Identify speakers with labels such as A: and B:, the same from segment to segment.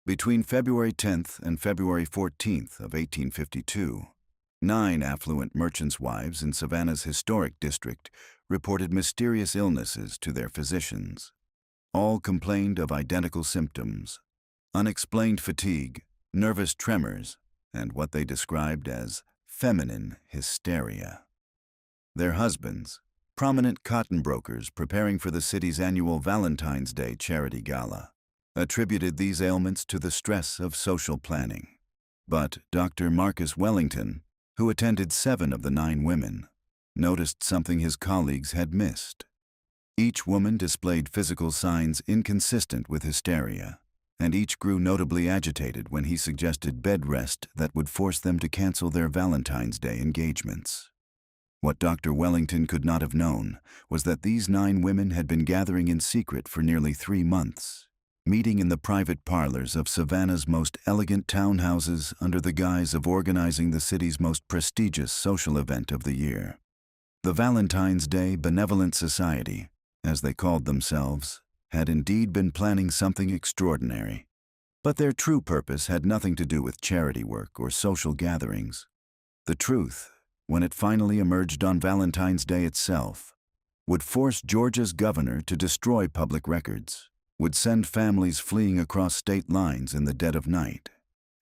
A: Between February 10th and February 14th of 1852, 9 affluent merchants' wives in Savannah's historic district reported mysterious illnesses to their physicians. All complained of identical symptoms: unexplained fatigue, nervous tremors, and what they described as feminine hysteria. Their husbands, prominent cotton brokers preparing for the city's annual Valentine's Day charity gala, attributed these ailments to the stress of social planning. But Dr. Marcus Wellington, who attended 7 of the 9 women, noticed something his colleagues had missed. Each woman displayed physical signs inconsistent with hysteria, and each grew notably agitated when he suggested bed rest that would force them to cancel their Valentine's Day engagements. What Dr. Wellington could not have known was that these 9 women had been gathering in secret for nearly 3 months, meeting in the private parlors of Savannah's most elegant townhouses under the guise of organizing the city's most prestigious social event of the year. The Valentine's Day Benevolent Society, as they called themselves, had indeed been planning something extraordinary. But their true purpose had nothing to do with charity work or social gatherings. The truth, when it finally emerged on Valentine's Day itself, would force Georgia's governor to destroy public records, would send families fleeing across state lines in the dead of night,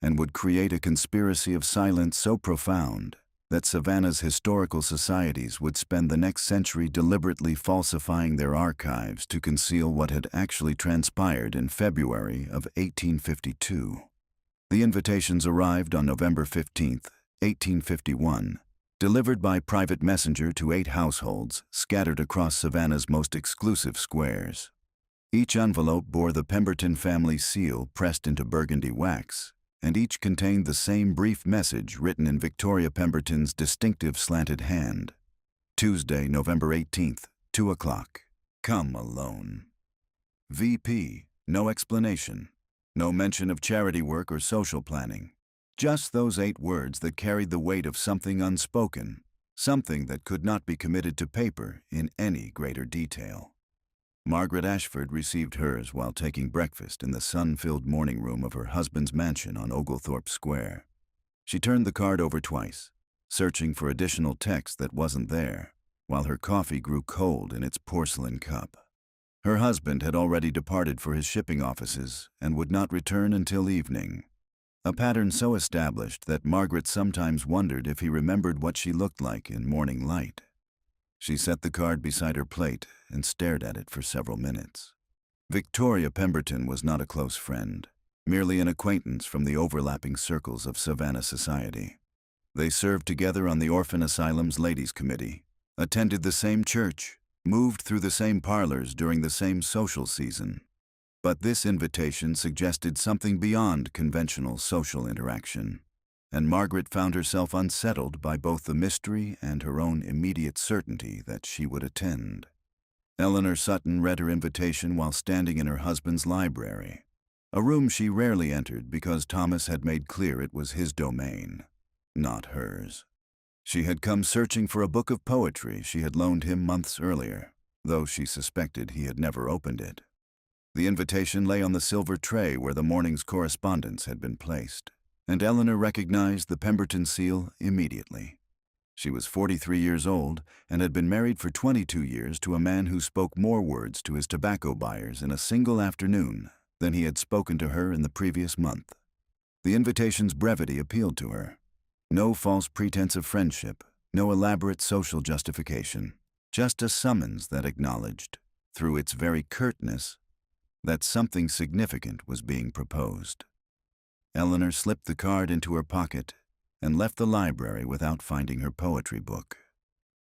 A: and would create a conspiracy of silence so profound that Savannah's historical societies would spend the next century deliberately falsifying their archives to conceal what had actually transpired in February of 1852. The invitations arrived on November 15th, 1851, delivered by private messenger to 8 households scattered across Savannah's most exclusive squares. Each envelope bore the Pemberton family seal pressed into burgundy wax, and each contained the same brief message written in Victoria Pemberton's distinctive slanted hand. Tuesday, November 18th, 2 o'clock. Come alone. VP, no explanation. No mention of charity work or social planning. Just those 8 words that carried the weight of something unspoken, something that could not be committed to paper in any greater detail. Margaret Ashford received hers while taking breakfast in the sun-filled morning room of her husband's mansion on Oglethorpe Square. She turned the card over twice, searching for additional text that wasn't there, while her coffee grew cold in its porcelain cup. Her husband had already departed for his shipping offices and would not return until evening, a pattern so established that Margaret sometimes wondered if he remembered what she looked like in morning light. She set the card beside her plate and stared at it for several minutes. Victoria Pemberton was not a close friend, merely an acquaintance from the overlapping circles of Savannah society. They served together on the Orphan Asylum's Ladies' Committee, attended the same church, moved through the same parlors during the same social season. But this invitation suggested something beyond conventional social interaction, and Margaret found herself unsettled by both the mystery and her own immediate certainty that she would attend. Eleanor Sutton read her invitation while standing in her husband's library, a room she rarely entered because Thomas had made clear it was his domain, not hers. She had come searching for a book of poetry she had loaned him months earlier, though she suspected he had never opened it. The invitation lay on the silver tray where the morning's correspondence had been placed, and Eleanor recognized the Pemberton seal immediately. She was 43 years old and had been married for 22 years to a man who spoke more words to his tobacco buyers in a single afternoon than he had spoken to her in the previous month. The invitation's brevity appealed to her. No false pretense of friendship, no elaborate social justification, just a summons that acknowledged, through its very curtness, that something significant was being proposed. Eleanor slipped the card into her pocket and left the library without finding her poetry book.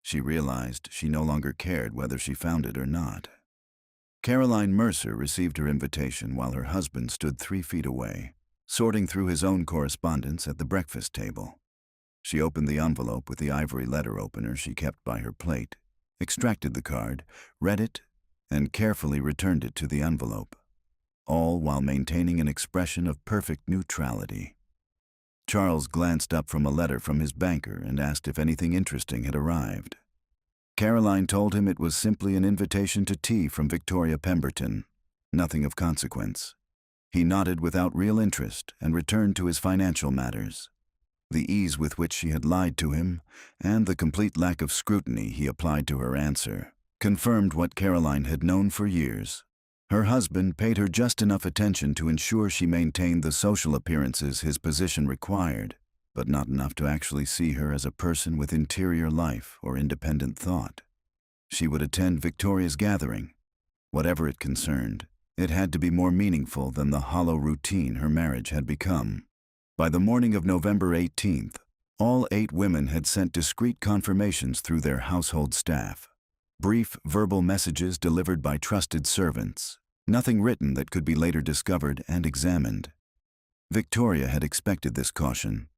A: She realized she no longer cared whether she found it or not. Caroline Mercer received her invitation while her husband stood 3 feet away, sorting through his own correspondence at the breakfast table. She opened the envelope with the ivory letter opener she kept by her plate, extracted the card, read it, and carefully returned it to the envelope, all while maintaining an expression of perfect neutrality. Charles glanced up from a letter from his banker and asked if anything interesting had arrived. Caroline told him it was simply an invitation to tea from Victoria Pemberton, nothing of consequence. He nodded without real interest and returned to his financial matters. The ease with which she had lied to him, and the complete lack of scrutiny he applied to her answer, confirmed what Caroline had known for years. Her husband paid her just enough attention to ensure she maintained the social appearances his position required, but not enough to actually see her as a person with interior life or independent thought. She would attend Victoria's gathering. Whatever it concerned, it had to be more meaningful than the hollow routine her marriage had become. By the morning of November 18th, all 8 women had sent discreet confirmations through their household staff. Brief verbal messages delivered by trusted servants, nothing written that could be later discovered and examined. Victoria had expected this caution.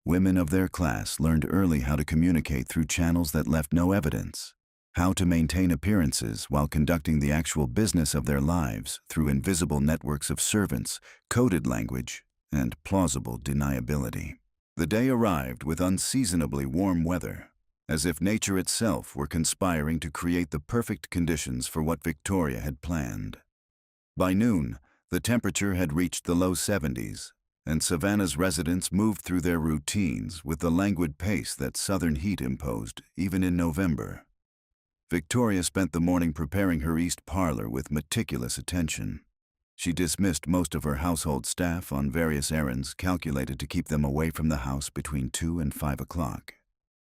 A: Women of their class learned early how to communicate through channels that left no evidence, how to maintain appearances while conducting the actual business of their lives through invisible networks of servants, coded language, and plausible deniability. The day arrived with unseasonably warm weather, as if nature itself were conspiring to create the perfect conditions for what Victoria had planned. By noon, the temperature had reached the low 70s, and Savannah's residents moved through their routines with the languid pace that southern heat imposed, even in November. Victoria spent the morning preparing her east parlor with meticulous attention. She dismissed most of her household staff on various errands calculated to keep them away from the house between 2 and 5 o'clock.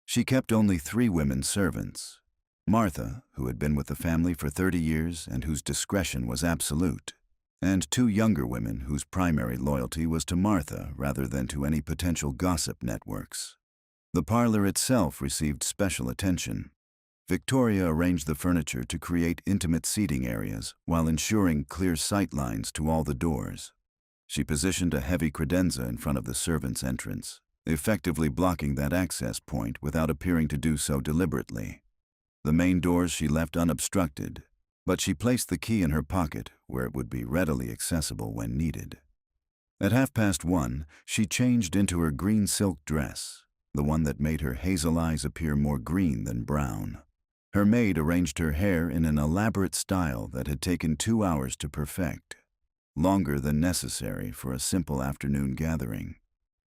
A: She kept only 3 women servants: Martha, who had been with the family for 30 years and whose discretion was absolute, and 2 younger women whose primary loyalty was to Martha rather than to any potential gossip networks. The parlor itself received special attention. Victoria arranged the furniture to create intimate seating areas while ensuring clear sight lines to all the doors. She positioned a heavy credenza in front of the servants' entrance, effectively blocking that access point without appearing to do so deliberately. The main doors she left unobstructed, but she placed the key in her pocket where it would be readily accessible when needed. At 1:30, she changed into her green silk dress, the one that made her hazel eyes appear more green than brown. Her maid arranged her hair in an elaborate style that had taken 2 hours to perfect, longer than necessary for a simple afternoon gathering.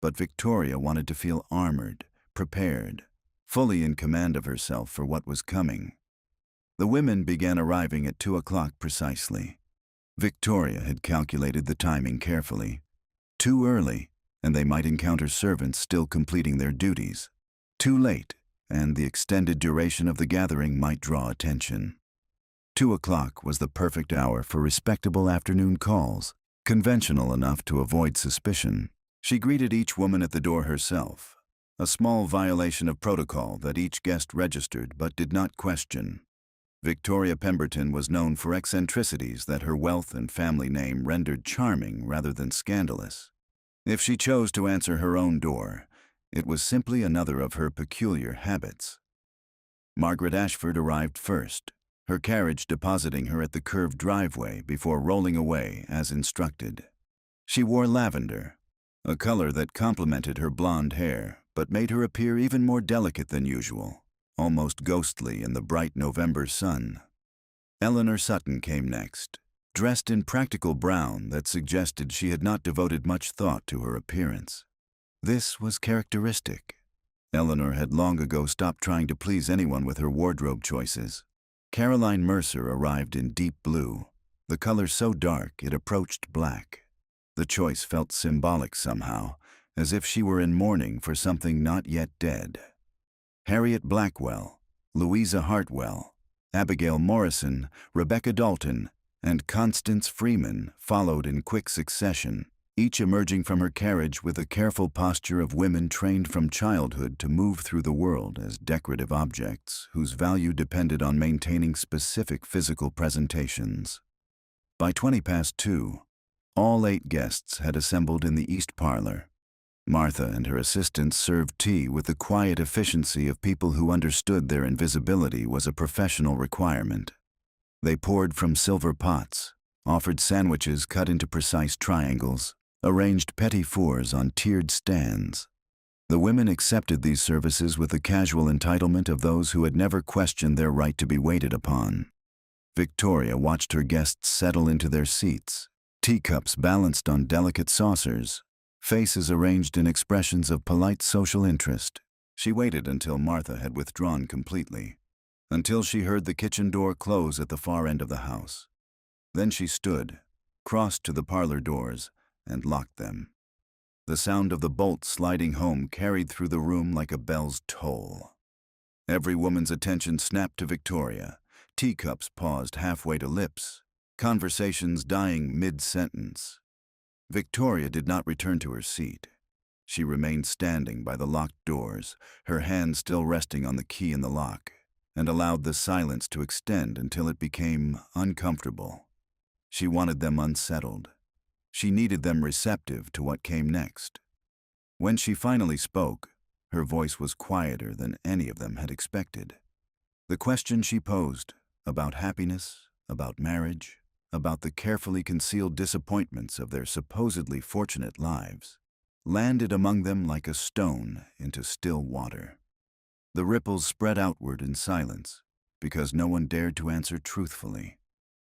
A: But Victoria wanted to feel armored, prepared, fully in command of herself for what was coming. The women began arriving at 2 o'clock precisely. Victoria had calculated the timing carefully. Too early, and they might encounter servants still completing their duties. Too late, and the extended duration of the gathering might draw attention. 2 o'clock was the perfect hour for respectable afternoon calls, conventional enough to avoid suspicion. She greeted each woman at the door herself, a small violation of protocol that each guest registered but did not question. Victoria Pemberton was known for eccentricities that her wealth and family name rendered charming rather than scandalous. If she chose to answer her own door, it was simply another of her peculiar habits. Margaret Ashford arrived first, her carriage depositing her at the curved driveway before rolling away as instructed. She wore lavender, a color that complemented her blonde hair but made her appear even more delicate than usual, almost ghostly in the bright November sun. Eleanor Sutton came next, dressed in practical brown that suggested she had not devoted much thought to her appearance. This was characteristic. Eleanor had long ago stopped trying to please anyone with her wardrobe choices. Caroline Mercer arrived in deep blue, the color so dark it approached black. The choice felt symbolic somehow, as if she were in mourning for something not yet dead. Harriet Blackwell, Louisa Hartwell, Abigail Morrison, Rebecca Dalton, and Constance Freeman followed in quick succession, each emerging from her carriage with a careful posture of women trained from childhood to move through the world as decorative objects whose value depended on maintaining specific physical presentations. By 2:20, all 8 guests had assembled in the east parlor. Martha and her assistants served tea with the quiet efficiency of people who understood their invisibility was a professional requirement. They poured from silver pots, offered sandwiches cut into precise triangles, arranged petit fours on tiered stands. The women accepted these services with the casual entitlement of those who had never questioned their right to be waited upon. Victoria watched her guests settle into their seats, teacups balanced on delicate saucers, faces arranged in expressions of polite social interest. She waited until Martha had withdrawn completely, until she heard the kitchen door close at the far end of the house. Then she stood, crossed to the parlor doors, and locked them. The sound of the bolt sliding home carried through the room like a bell's toll. Every woman's attention snapped to Victoria. Teacups paused halfway to lips, conversations dying mid-sentence. Victoria did not return to her seat. She remained standing by the locked doors, her hand still resting on the key in the lock, and allowed the silence to extend until it became uncomfortable. She wanted them unsettled. She needed them receptive to what came next. When she finally spoke, her voice was quieter than any of them had expected. The question she posed, about happiness, about marriage, about the carefully concealed disappointments of their supposedly fortunate lives, landed among them like a stone into still water. The ripples spread outward in silence, because no one dared to answer truthfully.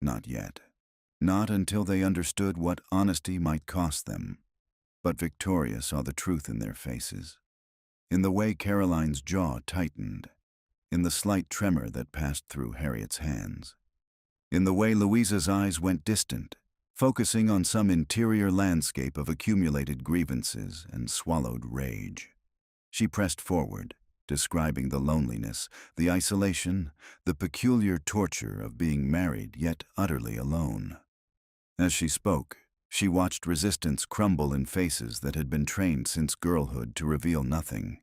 A: Not yet. Not until they understood what honesty might cost them. But Victoria saw the truth in their faces, in the way Caroline's jaw tightened, in the slight tremor that passed through Harriet's hands, in the way Louisa's eyes went distant, focusing on some interior landscape of accumulated grievances and swallowed rage. She pressed forward, describing the loneliness, the isolation, the peculiar torture of being married yet utterly alone. As she spoke, she watched resistance crumble in faces that had been trained since girlhood to reveal nothing.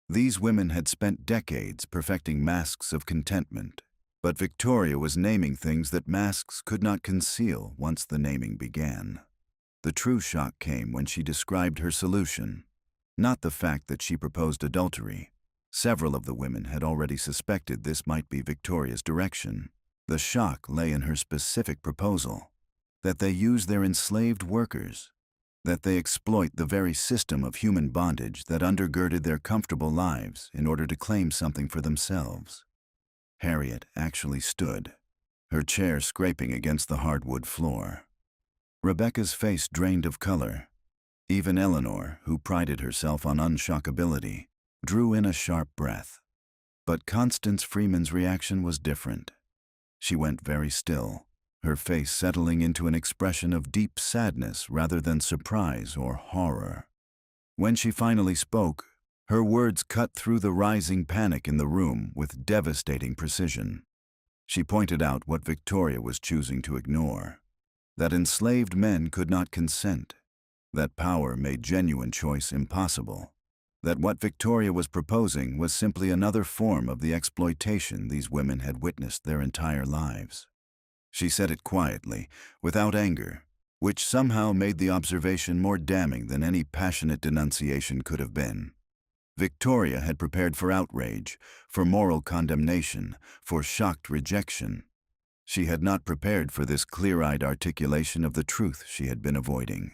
A: These women had spent decades perfecting masks of contentment, but Victoria was naming things that masks could not conceal once the naming began. The true shock came when she described her solution, not the fact that she proposed adultery. Several of the women had already suspected this might be Victoria's direction. The shock lay in her specific proposal, that they use their enslaved workers, that they exploit the very system of human bondage that undergirded their comfortable lives in order to claim something for themselves. Harriet actually stood, her chair scraping against the hardwood floor. Rebecca's face drained of color. Even Eleanor, who prided herself on unshockability, drew in a sharp breath. But Constance Freeman's reaction was different. She went very still, her face settling into an expression of deep sadness rather than surprise or horror. When she finally spoke, her words cut through the rising panic in the room with devastating precision. She pointed out what Victoria was choosing to ignore, that enslaved men could not consent, that power made genuine choice impossible, that what Victoria was proposing was simply another form of the exploitation these women had witnessed their entire lives. She said it quietly, without anger, which somehow made the observation more damning than any passionate denunciation could have been. Victoria had prepared for outrage, for moral condemnation, for shocked rejection. She had not prepared for this clear-eyed articulation of the truth she had been avoiding.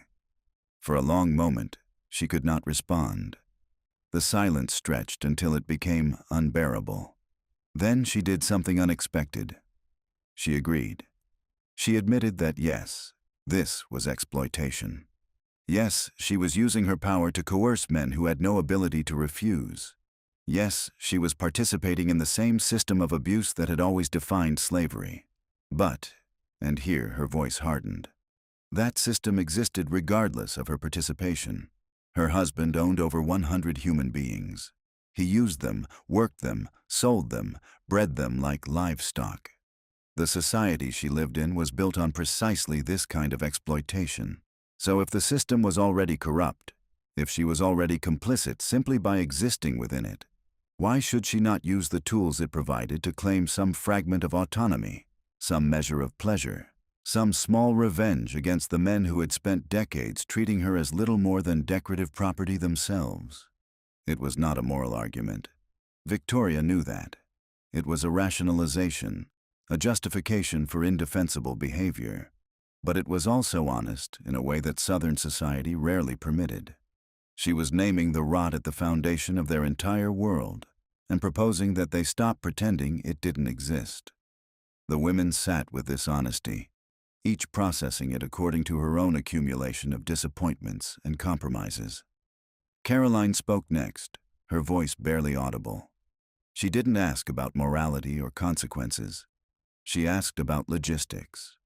A: For a long moment, she could not respond. The silence stretched until it became unbearable. Then she did something unexpected. She agreed. She admitted that yes, this was exploitation. Yes, she was using her power to coerce men who had no ability to refuse. Yes, she was participating in the same system of abuse that had always defined slavery. But, and here her voice hardened, that system existed regardless of her participation. Her husband owned over 100 human beings. He used them, worked them, sold them, bred them like livestock. The society she lived in was built on precisely this kind of exploitation. So if the system was already corrupt, if she was already complicit simply by existing within it, why should she not use the tools it provided to claim some fragment of autonomy, some measure of pleasure, some small revenge against the men who had spent decades treating her as little more than decorative property themselves? It was not a moral argument. Victoria knew that. It was a rationalization, a justification for indefensible behavior. But it was also honest in a way that Southern society rarely permitted. She was naming the rot at the foundation of their entire world and proposing that they stop pretending it didn't exist. The women sat with this honesty, each processing it according to her own accumulation of disappointments and compromises. Caroline spoke next, her voice barely audible. She didn't ask about morality or consequences. She asked about logistics.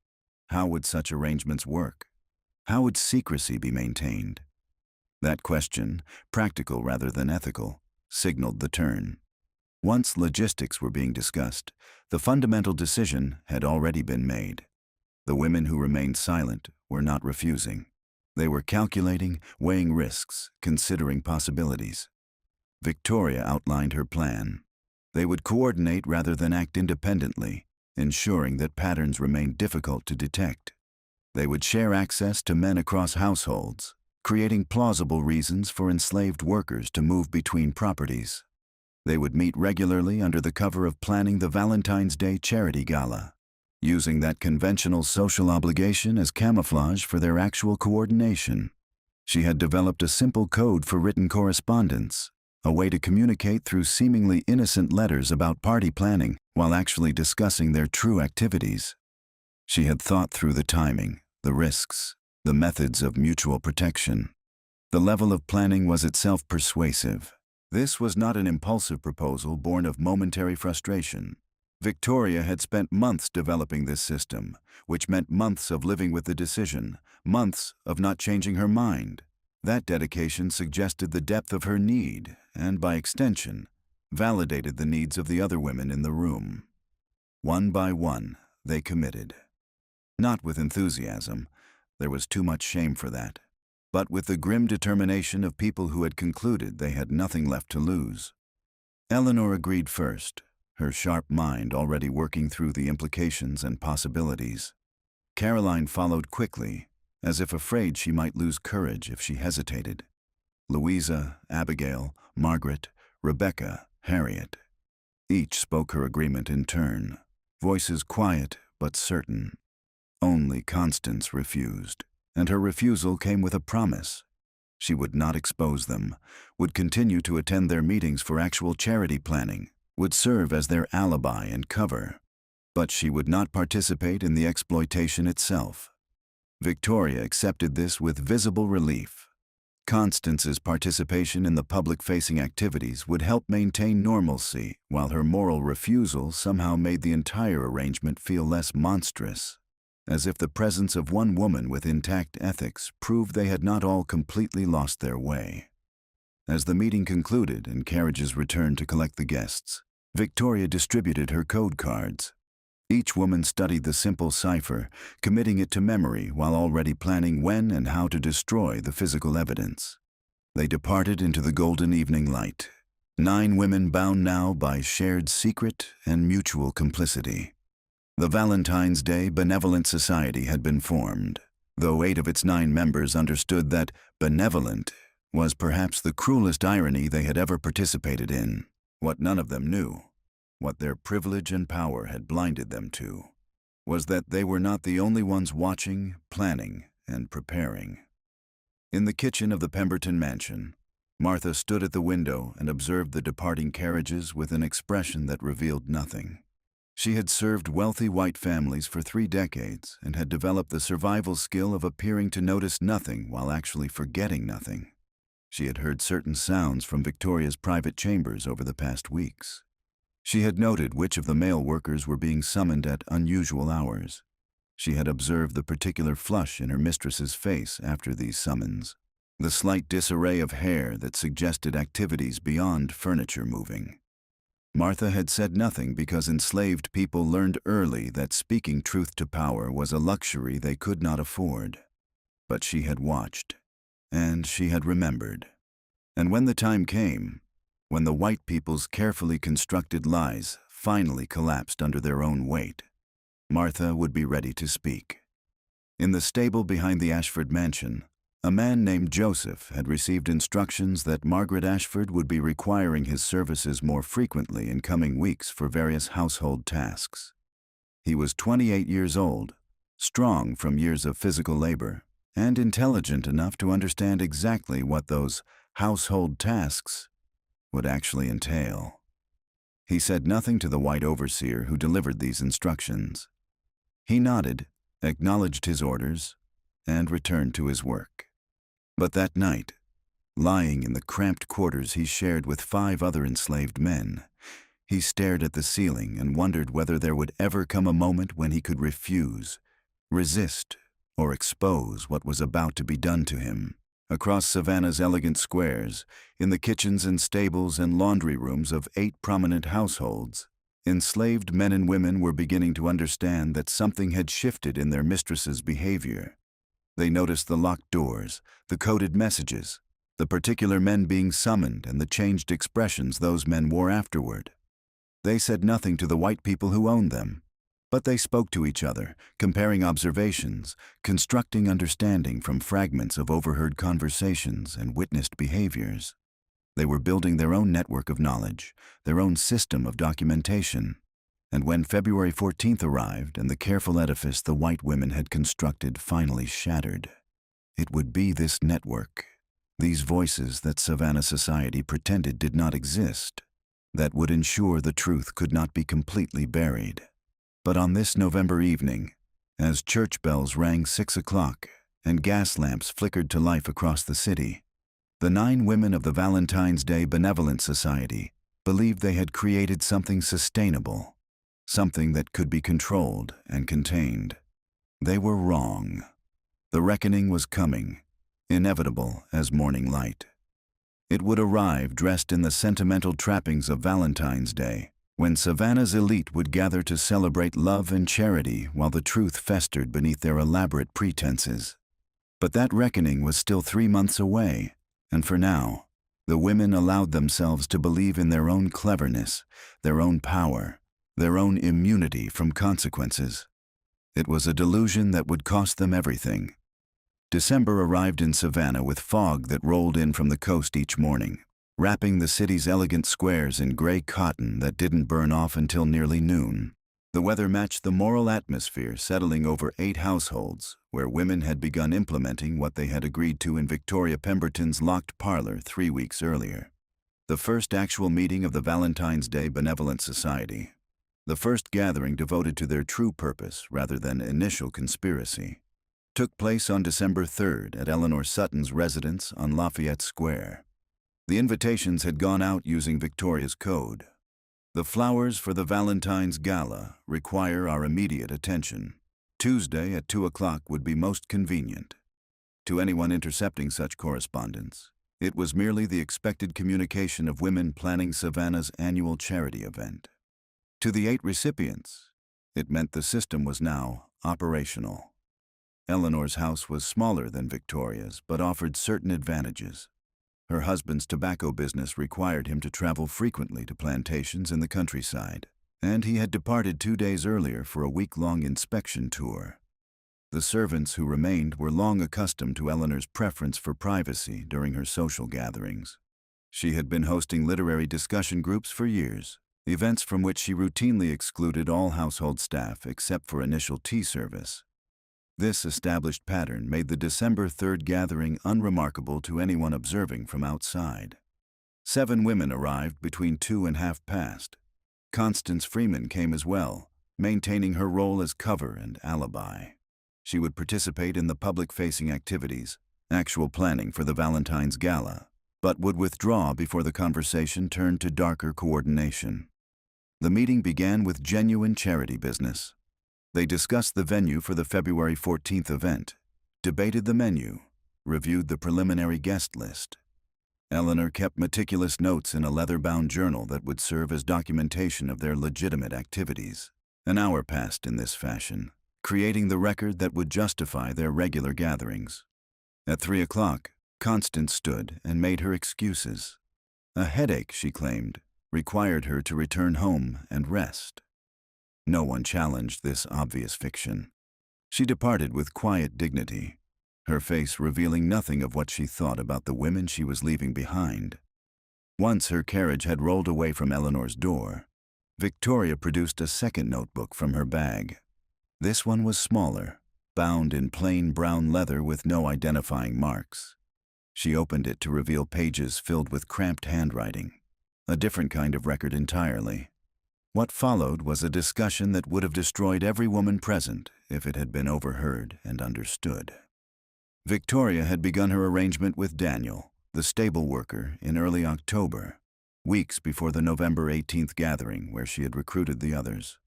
A: How would such arrangements work? How would secrecy be maintained? That question, practical rather than ethical, signaled the turn. Once logistics were being discussed, the fundamental decision had already been made. The women who remained silent were not refusing. They were calculating, weighing risks, considering possibilities. Victoria outlined her plan. They would coordinate rather than act independently, ensuring that patterns remained difficult to detect. They would share access to men across households, creating plausible reasons for enslaved workers to move between properties. They would meet regularly under the cover of planning the Valentine's Day charity gala, using that conventional social obligation as camouflage for their actual coordination. She had developed a simple code for written correspondence, a way to communicate through seemingly innocent letters about party planning while actually discussing their true activities. She had thought through the timing, the risks, the methods of mutual protection. The level of planning was itself persuasive. This was not an impulsive proposal born of momentary frustration. Victoria had spent months developing this system, which meant months of living with the decision, months of not changing her mind. That dedication suggested the depth of her need, and by extension, validated the needs of the other women in the room. One by one, they committed. Not with enthusiasm, there was too much shame for that, but with the grim determination of people who had concluded they had nothing left to lose. Eleanor agreed first, her sharp mind already working through the implications and possibilities. Caroline followed quickly, as if afraid she might lose courage if she hesitated. Louisa, Abigail, Margaret, Rebecca, Harriet. Each spoke her agreement in turn, voices quiet but certain. Only Constance refused, and her refusal came with a promise. She would not expose them, would continue to attend their meetings for actual charity planning, would serve as their alibi and cover. But she would not participate in the exploitation itself. Victoria accepted this with visible relief. Constance's participation in the public-facing activities would help maintain normalcy, while her moral refusal somehow made the entire arrangement feel less monstrous, as if the presence of one woman with intact ethics proved they had not all completely lost their way. As the meeting concluded and carriages returned to collect the guests, Victoria distributed her code cards. Each woman studied the simple cipher, committing it to memory while already planning when and how to destroy the physical evidence. They departed into the golden evening light, 9 women bound now by shared secret and mutual complicity. The Valentine's Day Benevolent Society had been formed, though 8 of its 9 members understood that benevolent was perhaps the cruelest irony they had ever participated in. What none of them knew, what their privilege and power had blinded them to, was that they were not the only ones watching, planning, and preparing. In the kitchen of the Pemberton mansion, Martha stood at the window and observed the departing carriages with an expression that revealed nothing. She had served wealthy white families for 3 decades and had developed the survival skill of appearing to notice nothing while actually forgetting nothing. She had heard certain sounds from Victoria's private chambers over the past weeks. She had noted which of the male workers were being summoned at unusual hours. She had observed the particular flush in her mistress's face after these summons, the slight disarray of hair that suggested activities beyond furniture moving. Martha had said nothing because enslaved people learned early that speaking truth to power was a luxury they could not afford. But she had watched, and she had remembered. And when the time came, when the white people's carefully constructed lies finally collapsed under their own weight, Martha would be ready to speak. In the stable behind the Ashford mansion, a man named Joseph had received instructions that Margaret Ashford would be requiring his services more frequently in coming weeks for various household tasks. He was 28 years old, strong from years of physical labor, and intelligent enough to understand exactly what those household tasks would actually entail. He said nothing to the white overseer who delivered these instructions. He nodded, acknowledged his orders, and returned to his work. But that night, lying in the cramped quarters he shared with 5 other enslaved men, he stared at the ceiling and wondered whether there would ever come a moment when he could refuse, resist, or expose what was about to be done to him. Across Savannah's elegant squares, in the kitchens and stables and laundry rooms of 8 prominent households, enslaved men and women were beginning to understand that something had shifted in their mistress's behavior. They noticed the locked doors, the coded messages, the particular men being summoned, and the changed expressions those men wore afterward. They said nothing to the white people who owned them, but they spoke to each other, comparing observations, constructing understanding from fragments of overheard conversations and witnessed behaviors. They were building their own network of knowledge, their own system of documentation. And when February 14th arrived and the careful edifice the white women had constructed finally shattered, it would be this network, these voices that Savannah society pretended did not exist, that would ensure the truth could not be completely buried. But on this November evening, as church bells rang 6 o'clock and gas lamps flickered to life across the city, the 9 women of the Valentine's Day Benevolent Society believed they had created something sustainable, something that could be controlled and contained. They were wrong. The reckoning was coming, inevitable as morning light. It would arrive dressed in the sentimental trappings of Valentine's Day, when Savannah's elite would gather to celebrate love and charity while the truth festered beneath their elaborate pretenses. But that reckoning was still 3 months away, and for now, the women allowed themselves to believe in their own cleverness, their own power, their own immunity from consequences. It was a delusion that would cost them everything. December arrived in Savannah with fog that rolled in from the coast each morning, wrapping the city's elegant squares in gray cotton that didn't burn off until nearly noon. The weather matched the moral atmosphere settling over 8 households, where women had begun implementing what they had agreed to in Victoria Pemberton's locked parlor 3 weeks earlier. The first actual meeting of the Valentine's Day Benevolent Society. The first gathering devoted to their true purpose rather than initial conspiracy, took place on December 3rd at Eleanor Sutton's residence on Lafayette Square. The invitations had gone out using Victoria's code. The flowers for the Valentine's Gala require our immediate attention. Tuesday at 2 o'clock would be most convenient. To anyone intercepting such correspondence, it was merely the expected communication of women planning Savannah's annual charity event. To the 8 recipients, it meant the system was now operational. Eleanor's house was smaller than Victoria's, but offered certain advantages. Her husband's tobacco business required him to travel frequently to plantations in the countryside, and he had departed 2 days earlier for a week-long inspection tour. The servants who remained were long accustomed to Eleanor's preference for privacy during her social gatherings. She had been hosting literary discussion groups for years, events from which she routinely excluded all household staff except for initial tea service. This established pattern made the December 3rd gathering unremarkable to anyone observing from outside. 7 women arrived between 2 and half past. Constance Freeman came as well, maintaining her role as cover and alibi. She would participate in the public-facing activities, actual planning for the Valentine's Gala, but would withdraw before the conversation turned to darker coordination. The meeting began with genuine charity business. They discussed the venue for the February 14th event, debated the menu, reviewed the preliminary guest list. Eleanor kept meticulous notes in a leather-bound journal that would serve as documentation of their legitimate activities. An hour passed in this fashion, creating the record that would justify their regular gatherings. At 3 o'clock, Constance stood and made her excuses. A headache, she claimed, required her to return home and rest. No one challenged this obvious fiction. She departed with quiet dignity, her face revealing nothing of what she thought about the women she was leaving behind. Once her carriage had rolled away from Eleanor's door, Victoria produced a second notebook from her bag. This one was smaller, bound in plain brown leather with no identifying marks. She opened it to reveal pages filled with cramped handwriting, a different kind of record entirely. What followed was a discussion that would have destroyed every woman present if it had been overheard and understood. Victoria had begun her arrangement with Daniel, the stable worker, in early October, weeks before the November 18th gathering where she had recruited the others.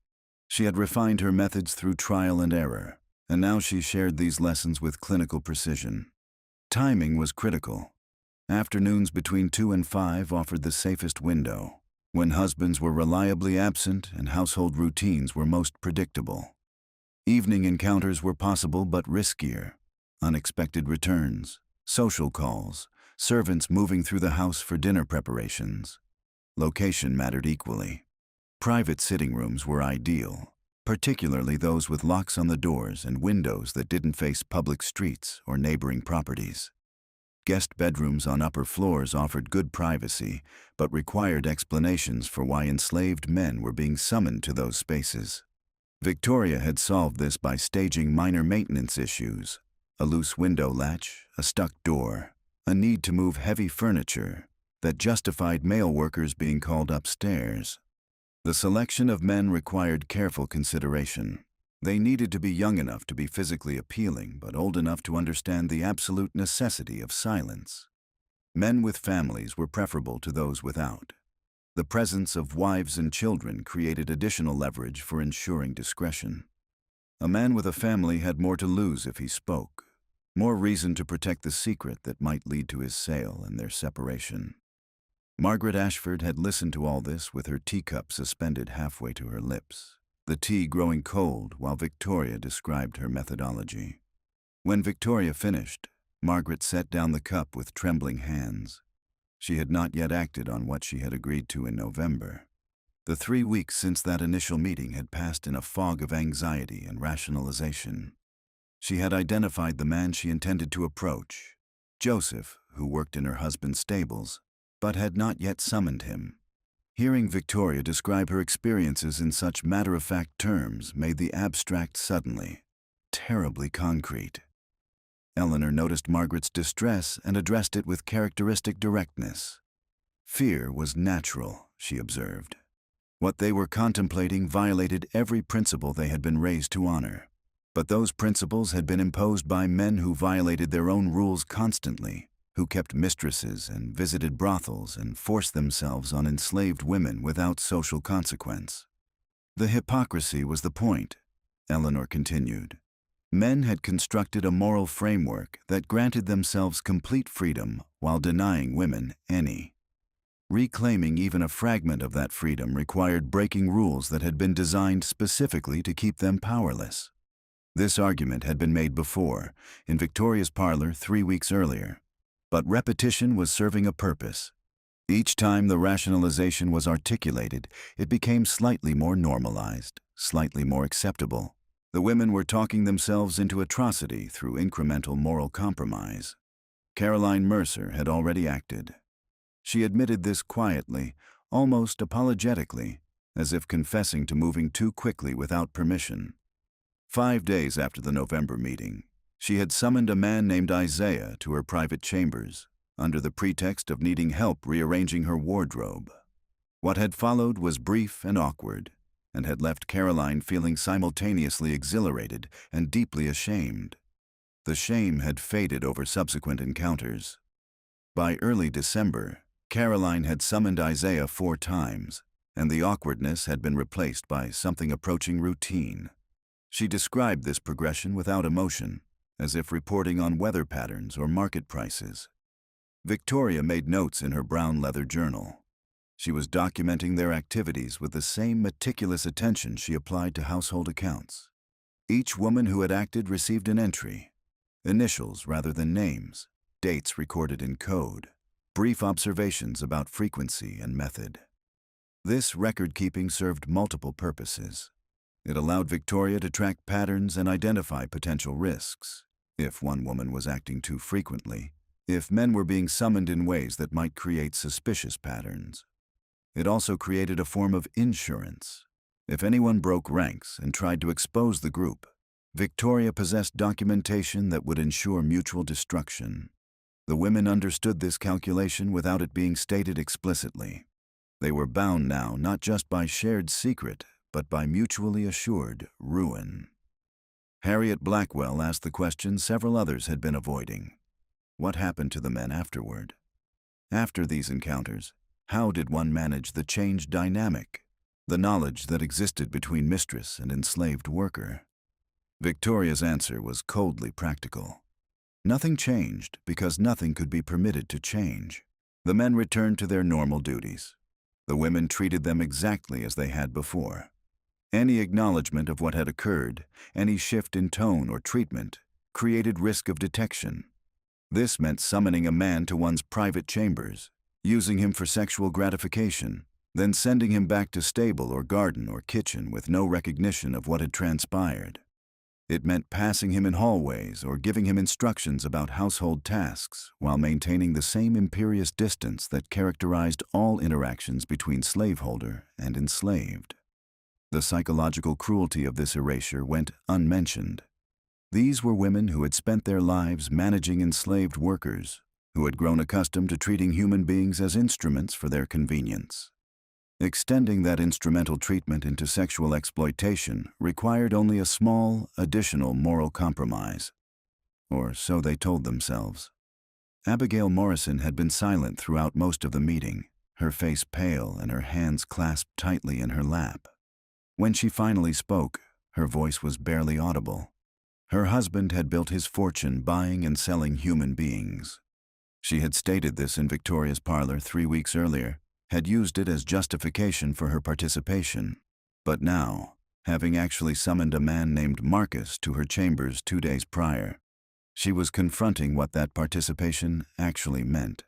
A: She had refined her methods through trial and error, and now she shared these lessons with clinical precision. Timing was critical. Afternoons between 2 and 5 offered the safest window, when husbands were reliably absent and household routines were most predictable. Evening encounters were possible but riskier. Unexpected returns, social calls, servants moving through the house for dinner preparations. Location mattered equally. Private sitting rooms were ideal, particularly those with locks on the doors and windows that didn't face public streets or neighboring properties. Guest bedrooms on upper floors offered good privacy, but required explanations for why enslaved men were being summoned to those spaces. Victoria had solved this by staging minor maintenance issues: a loose window latch, a stuck door, a need to move heavy furniture that justified male workers being called upstairs. The selection of men required careful consideration. They needed to be young enough to be physically appealing, but old enough to understand the absolute necessity of silence. Men with families were preferable to those without. The presence of wives and children created additional leverage for ensuring discretion. A man with a family had more to lose if he spoke, more reason to protect the secret that might lead to his sale and their separation. Margaret Ashford had listened to all this with her teacup suspended halfway to her lips, the tea growing cold while Victoria described her methodology. When Victoria finished, Margaret set down the cup with trembling hands. She had not yet acted on what she had agreed to in November. The 3 weeks since that initial meeting had passed in a fog of anxiety and rationalization. She had identified the man she intended to approach, Joseph, who worked in her husband's stables, but had not yet summoned him. Hearing Victoria describe her experiences in such matter-of-fact terms made the abstract suddenly terribly concrete. Eleanor noticed Margaret's distress and addressed it with characteristic directness. Fear was natural, she observed. What they were contemplating violated every principle they had been raised to honor. But those principles had been imposed by men who violated their own rules constantly, who kept mistresses and visited brothels and forced themselves on enslaved women without social consequence. The hypocrisy was the point, Eleanor continued. Men had constructed a moral framework that granted themselves complete freedom while denying women any. Reclaiming even a fragment of that freedom required breaking rules that had been designed specifically to keep them powerless. This argument had been made before, in Victoria's parlor 3 weeks earlier. But repetition was serving a purpose. Each time the rationalization was articulated, it became slightly more normalized, slightly more acceptable. The women were talking themselves into atrocity through incremental moral compromise. Caroline Mercer had already acted. She admitted this quietly, almost apologetically, as if confessing to moving too quickly without permission. 5 days after the November meeting, she had summoned a man named Isaiah to her private chambers, under the pretext of needing help rearranging her wardrobe. What had followed was brief and awkward, and had left Caroline feeling simultaneously exhilarated and deeply ashamed. The shame had faded over subsequent encounters. By early December, Caroline had summoned Isaiah 4 times, and the awkwardness had been replaced by something approaching routine. She described this progression without emotion, as if reporting on weather patterns or market prices. Victoria made notes in her brown leather journal. She was documenting their activities with the same meticulous attention she applied to household accounts. Each woman who had acted received an entry, initials rather than names, dates recorded in code, brief observations about frequency and method. This record-keeping served multiple purposes. It allowed Victoria to track patterns and identify potential risks, if one woman was acting too frequently, if men were being summoned in ways that might create suspicious patterns. It also created a form of insurance. If anyone broke ranks and tried to expose the group, Victoria possessed documentation that would ensure mutual destruction. The women understood this calculation without it being stated explicitly. They were bound now not just by shared secret, but by mutually assured ruin. Harriet Blackwell asked the question several others had been avoiding. What happened to the men afterward? After these encounters, how did one manage the changed dynamic, the knowledge that existed between mistress and enslaved worker? Victoria's answer was coldly practical. Nothing changed because nothing could be permitted to change. The men returned to their normal duties. The women treated them exactly as they had before. Any acknowledgement of what had occurred, any shift in tone or treatment, created risk of detection. This meant summoning a man to one's private chambers, using him for sexual gratification, then sending him back to stable or garden or kitchen with no recognition of what had transpired. It meant passing him in hallways or giving him instructions about household tasks while maintaining the same imperious distance that characterized all interactions between slaveholder and enslaved. The psychological cruelty of this erasure went unmentioned. These were women who had spent their lives managing enslaved workers, who had grown accustomed to treating human beings as instruments for their convenience. Extending that instrumental treatment into sexual exploitation required only a small, additional moral compromise. Or so they told themselves. Abigail Morrison had been silent throughout most of the meeting, her face pale and her hands clasped tightly in her lap. When she finally spoke, her voice was barely audible. Her husband had built his fortune buying and selling human beings. She had stated this in Victoria's parlor 3 weeks earlier, had used it as justification for her participation. But now, having actually summoned a man named Marcus to her chambers 2 days prior, she was confronting what that participation actually meant.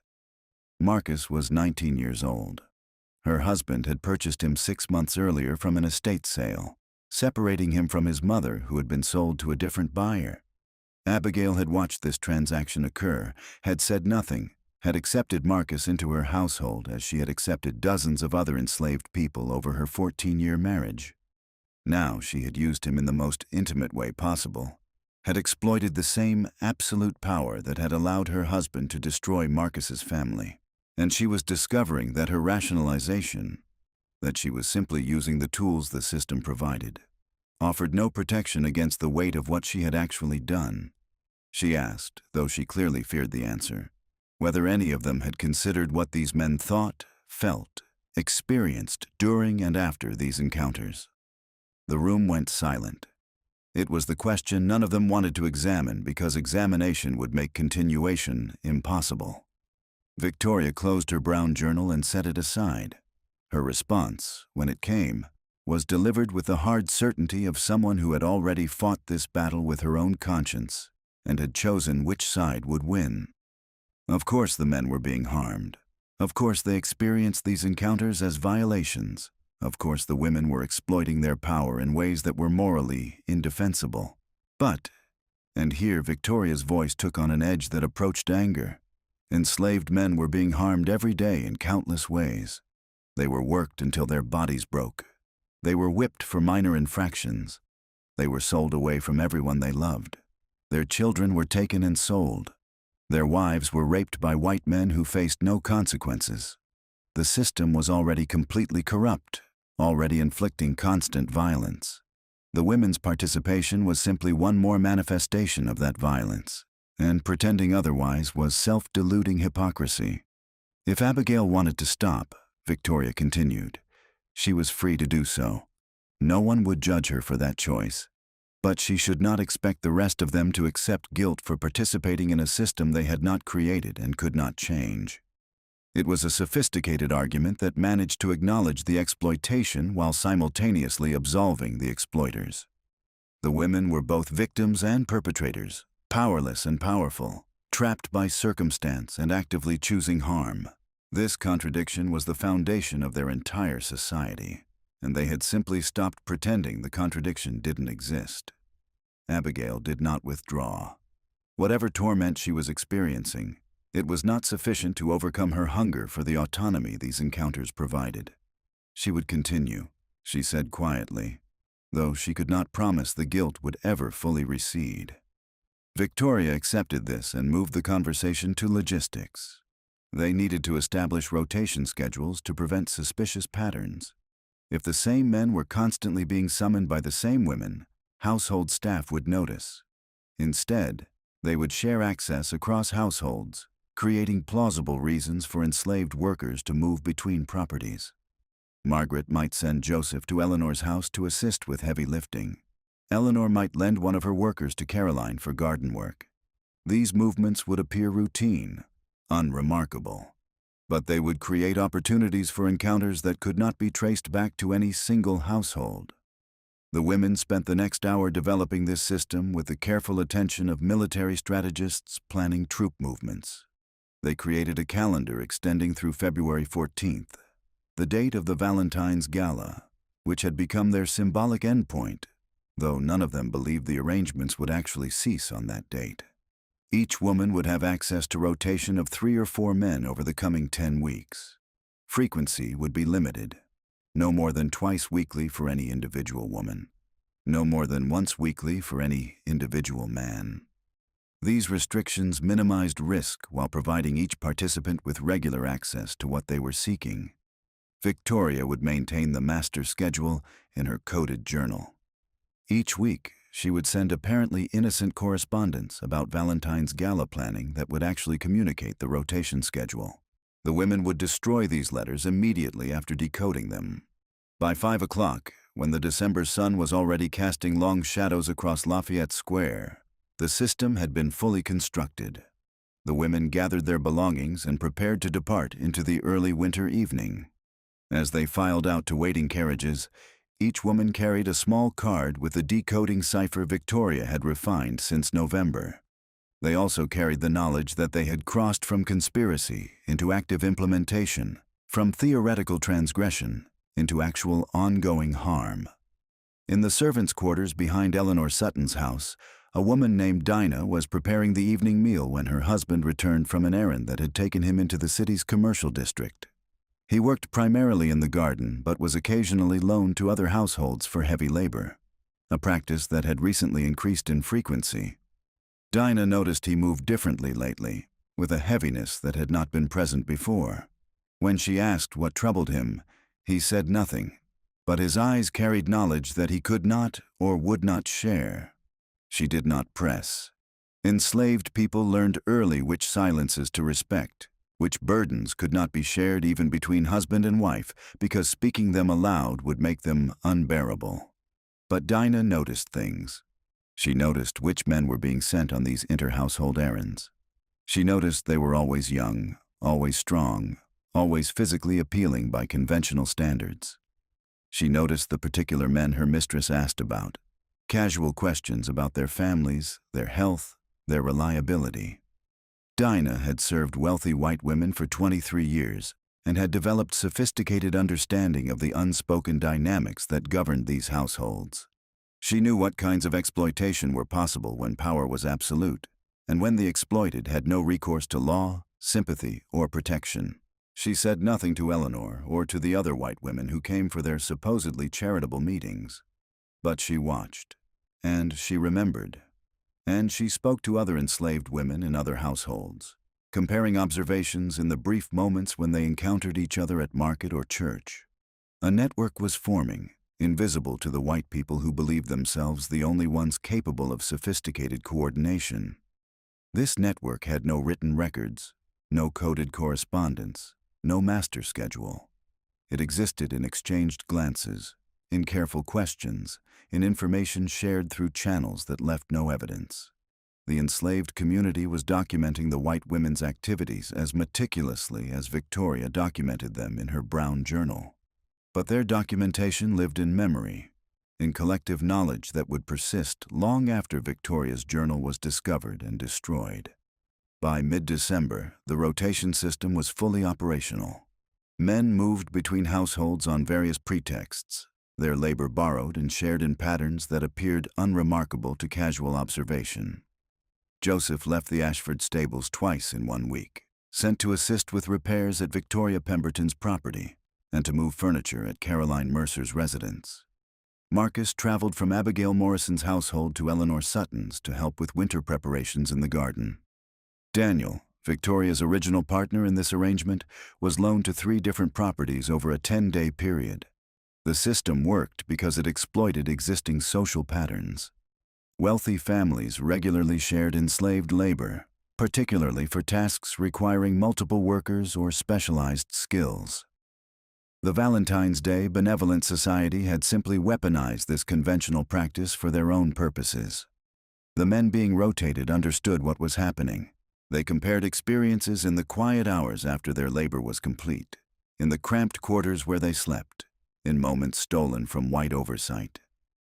A: Marcus was 19 years old. Her husband had purchased him 6 months earlier from an estate sale, separating him from his mother who had been sold to a different buyer. Abigail had watched this transaction occur, had said nothing, had accepted Marcus into her household as she had accepted dozens of other enslaved people over her 14-year marriage. Now she had used him in the most intimate way possible, had exploited the same absolute power that had allowed her husband to destroy Marcus's family. And she was discovering that her rationalization, that she was simply using the tools the system provided, offered no protection against the weight of what she had actually done. She asked, though she clearly feared the answer, whether any of them had considered what these men thought, felt, experienced during and after these encounters. The room went silent. It was the question none of them wanted to examine because examination would make continuation impossible. Victoria closed her brown journal and set it aside. Her response, when it came, was delivered with the hard certainty of someone who had already fought this battle with her own conscience and had chosen which side would win. Of course the men were being harmed. Of course they experienced these encounters as violations. Of course the women were exploiting their power in ways that were morally indefensible. But, and here Victoria's voice took on an edge that approached anger, enslaved men were being harmed every day in countless ways. They were worked until their bodies broke. They were whipped for minor infractions. They were sold away from everyone they loved. Their children were taken and sold. Their wives were raped by white men who faced no consequences. The system was already completely corrupt, already inflicting constant violence. The women's participation was simply one more manifestation of that violence, and pretending otherwise was self-deluding hypocrisy. If Abigail wanted to stop, Victoria continued, she was free to do so. No one would judge her for that choice. But she should not expect the rest of them to accept guilt for participating in a system they had not created and could not change. It was a sophisticated argument that managed to acknowledge the exploitation while simultaneously absolving the exploiters. The women were both victims and perpetrators, powerless and powerful, trapped by circumstance and actively choosing harm. This contradiction was the foundation of their entire society, and they had simply stopped pretending the contradiction didn't exist. Abigail did not withdraw. Whatever torment she was experiencing, it was not sufficient to overcome her hunger for the autonomy these encounters provided. She would continue, she said quietly, though she could not promise the guilt would ever fully recede. Victoria accepted this and moved the conversation to logistics. They needed to establish rotation schedules to prevent suspicious patterns. If the same men were constantly being summoned by the same women, household staff would notice. Instead, they would share access across households, creating plausible reasons for enslaved workers to move between properties. Margaret might send Joseph to Eleanor's house to assist with heavy lifting. Eleanor might lend one of her workers to Caroline for garden work. These movements would appear routine, unremarkable, but they would create opportunities for encounters that could not be traced back to any single household. The women spent the next hour developing this system with the careful attention of military strategists planning troop movements. They created a calendar extending through February 14th, the date of the Valentine's Gala, which had become their symbolic endpoint, though none of them believed the arrangements would actually cease on that date. Each woman would have access to rotation of 3 or 4 men over the coming 10 weeks. Frequency would be limited. No more than twice weekly for any individual woman. No more than once weekly for any individual man. These restrictions minimized risk while providing each participant with regular access to what they were seeking. Victoria would maintain the master schedule in her coded journal. Each week, she would send apparently innocent correspondence about Valentine's Gala planning that would actually communicate the rotation schedule. The women would destroy these letters immediately after decoding them. By 5 o'clock, when the December sun was already casting long shadows across Lafayette Square, the system had been fully constructed. The women gathered their belongings and prepared to depart into the early winter evening. As they filed out to waiting carriages, each woman carried a small card with the decoding cipher Victoria had refined since November. They also carried the knowledge that they had crossed from conspiracy into active implementation, from theoretical transgression into actual ongoing harm. In the servants' quarters behind Eleanor Sutton's house, a woman named Dinah was preparing the evening meal when her husband returned from an errand that had taken him into the city's commercial district. He worked primarily in the garden, but was occasionally loaned to other households for heavy labor, a practice that had recently increased in frequency. Dinah noticed he moved differently lately, with a heaviness that had not been present before. When she asked what troubled him, he said nothing, but his eyes carried knowledge that he could not or would not share. She did not press. Enslaved people learned early which silences to respect, which burdens could not be shared even between husband and wife, because speaking them aloud would make them unbearable. But Dinah noticed things. She noticed which men were being sent on these inter-household errands. She noticed they were always young, always strong, always physically appealing by conventional standards. She noticed the particular men her mistress asked about, casual questions about their families, their health, their reliability. Dinah had served wealthy white women for 23 years and had developed sophisticated understanding of the unspoken dynamics that governed these households. She knew what kinds of exploitation were possible when power was absolute, and when the exploited had no recourse to law, sympathy, or protection. She said nothing to Eleanor or to the other white women who came for their supposedly charitable meetings. But she watched, and she remembered, and she spoke to other enslaved women in other households, comparing observations in the brief moments when they encountered each other at market or church. A network was forming, invisible to the white people who believed themselves the only ones capable of sophisticated coordination. This network had no written records, no coded correspondence, no master schedule. It existed in exchanged glances, in careful questions, in information shared through channels that left no evidence. The enslaved community was documenting the white women's activities as meticulously as Victoria documented them in her brown journal. But their documentation lived in memory, in collective knowledge that would persist long after Victoria's journal was discovered and destroyed. By mid-December, the rotation system was fully operational. Men moved between households on various pretexts, their labor borrowed and shared in patterns that appeared unremarkable to casual observation. Joseph left the Ashford stables twice in 1 week, sent to assist with repairs at Victoria Pemberton's property, and to move furniture at Caroline Mercer's residence. Marcus traveled from Abigail Morrison's household to Eleanor Sutton's to help with winter preparations in the garden. Daniel, Victoria's original partner in this arrangement was loaned to 3 different properties over a 10-day period. The system worked because it exploited existing social patterns. Wealthy families regularly shared enslaved labor, particularly for tasks requiring multiple workers or specialized skills. The Valentine's Day Benevolent Society had simply weaponized this conventional practice for their own purposes. The men being rotated understood what was happening. They compared experiences in the quiet hours after their labor was complete, in the cramped quarters where they slept, in moments stolen from white oversight.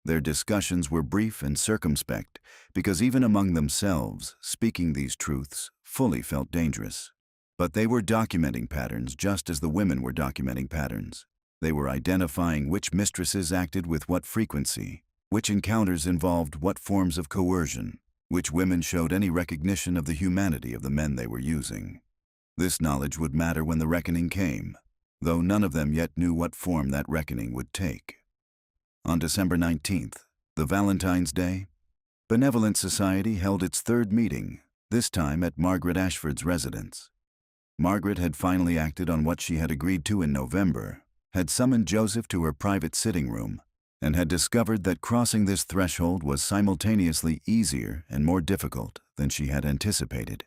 A: Their discussions were brief and circumspect because even among themselves, speaking these truths fully felt dangerous. But they were documenting patterns just as the women were documenting patterns. They were identifying which mistresses acted with what frequency, which encounters involved what forms of coercion, which women showed any recognition of the humanity of the men they were using. This knowledge would matter when the reckoning came, though none of them yet knew what form that reckoning would take. On December 19th, the Valentine's Day, Benevolent Society held its 3rd meeting, this time at Margaret Ashford's residence. Margaret had finally acted on what she had agreed to in November, had summoned Joseph to her private sitting room, and had discovered that crossing this threshold was simultaneously easier and more difficult than she had anticipated.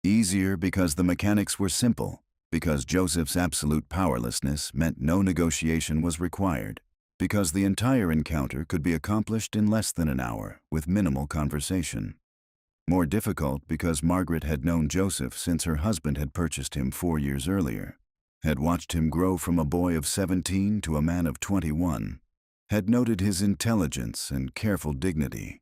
A: Easier because the mechanics were simple, because Joseph's absolute powerlessness meant no negotiation was required, because the entire encounter could be accomplished in less than an hour with minimal conversation. More difficult because Margaret had known Joseph since her husband had purchased him 4 years earlier, had watched him grow from a boy of 17 to a man of 21, had noted his intelligence and careful dignity.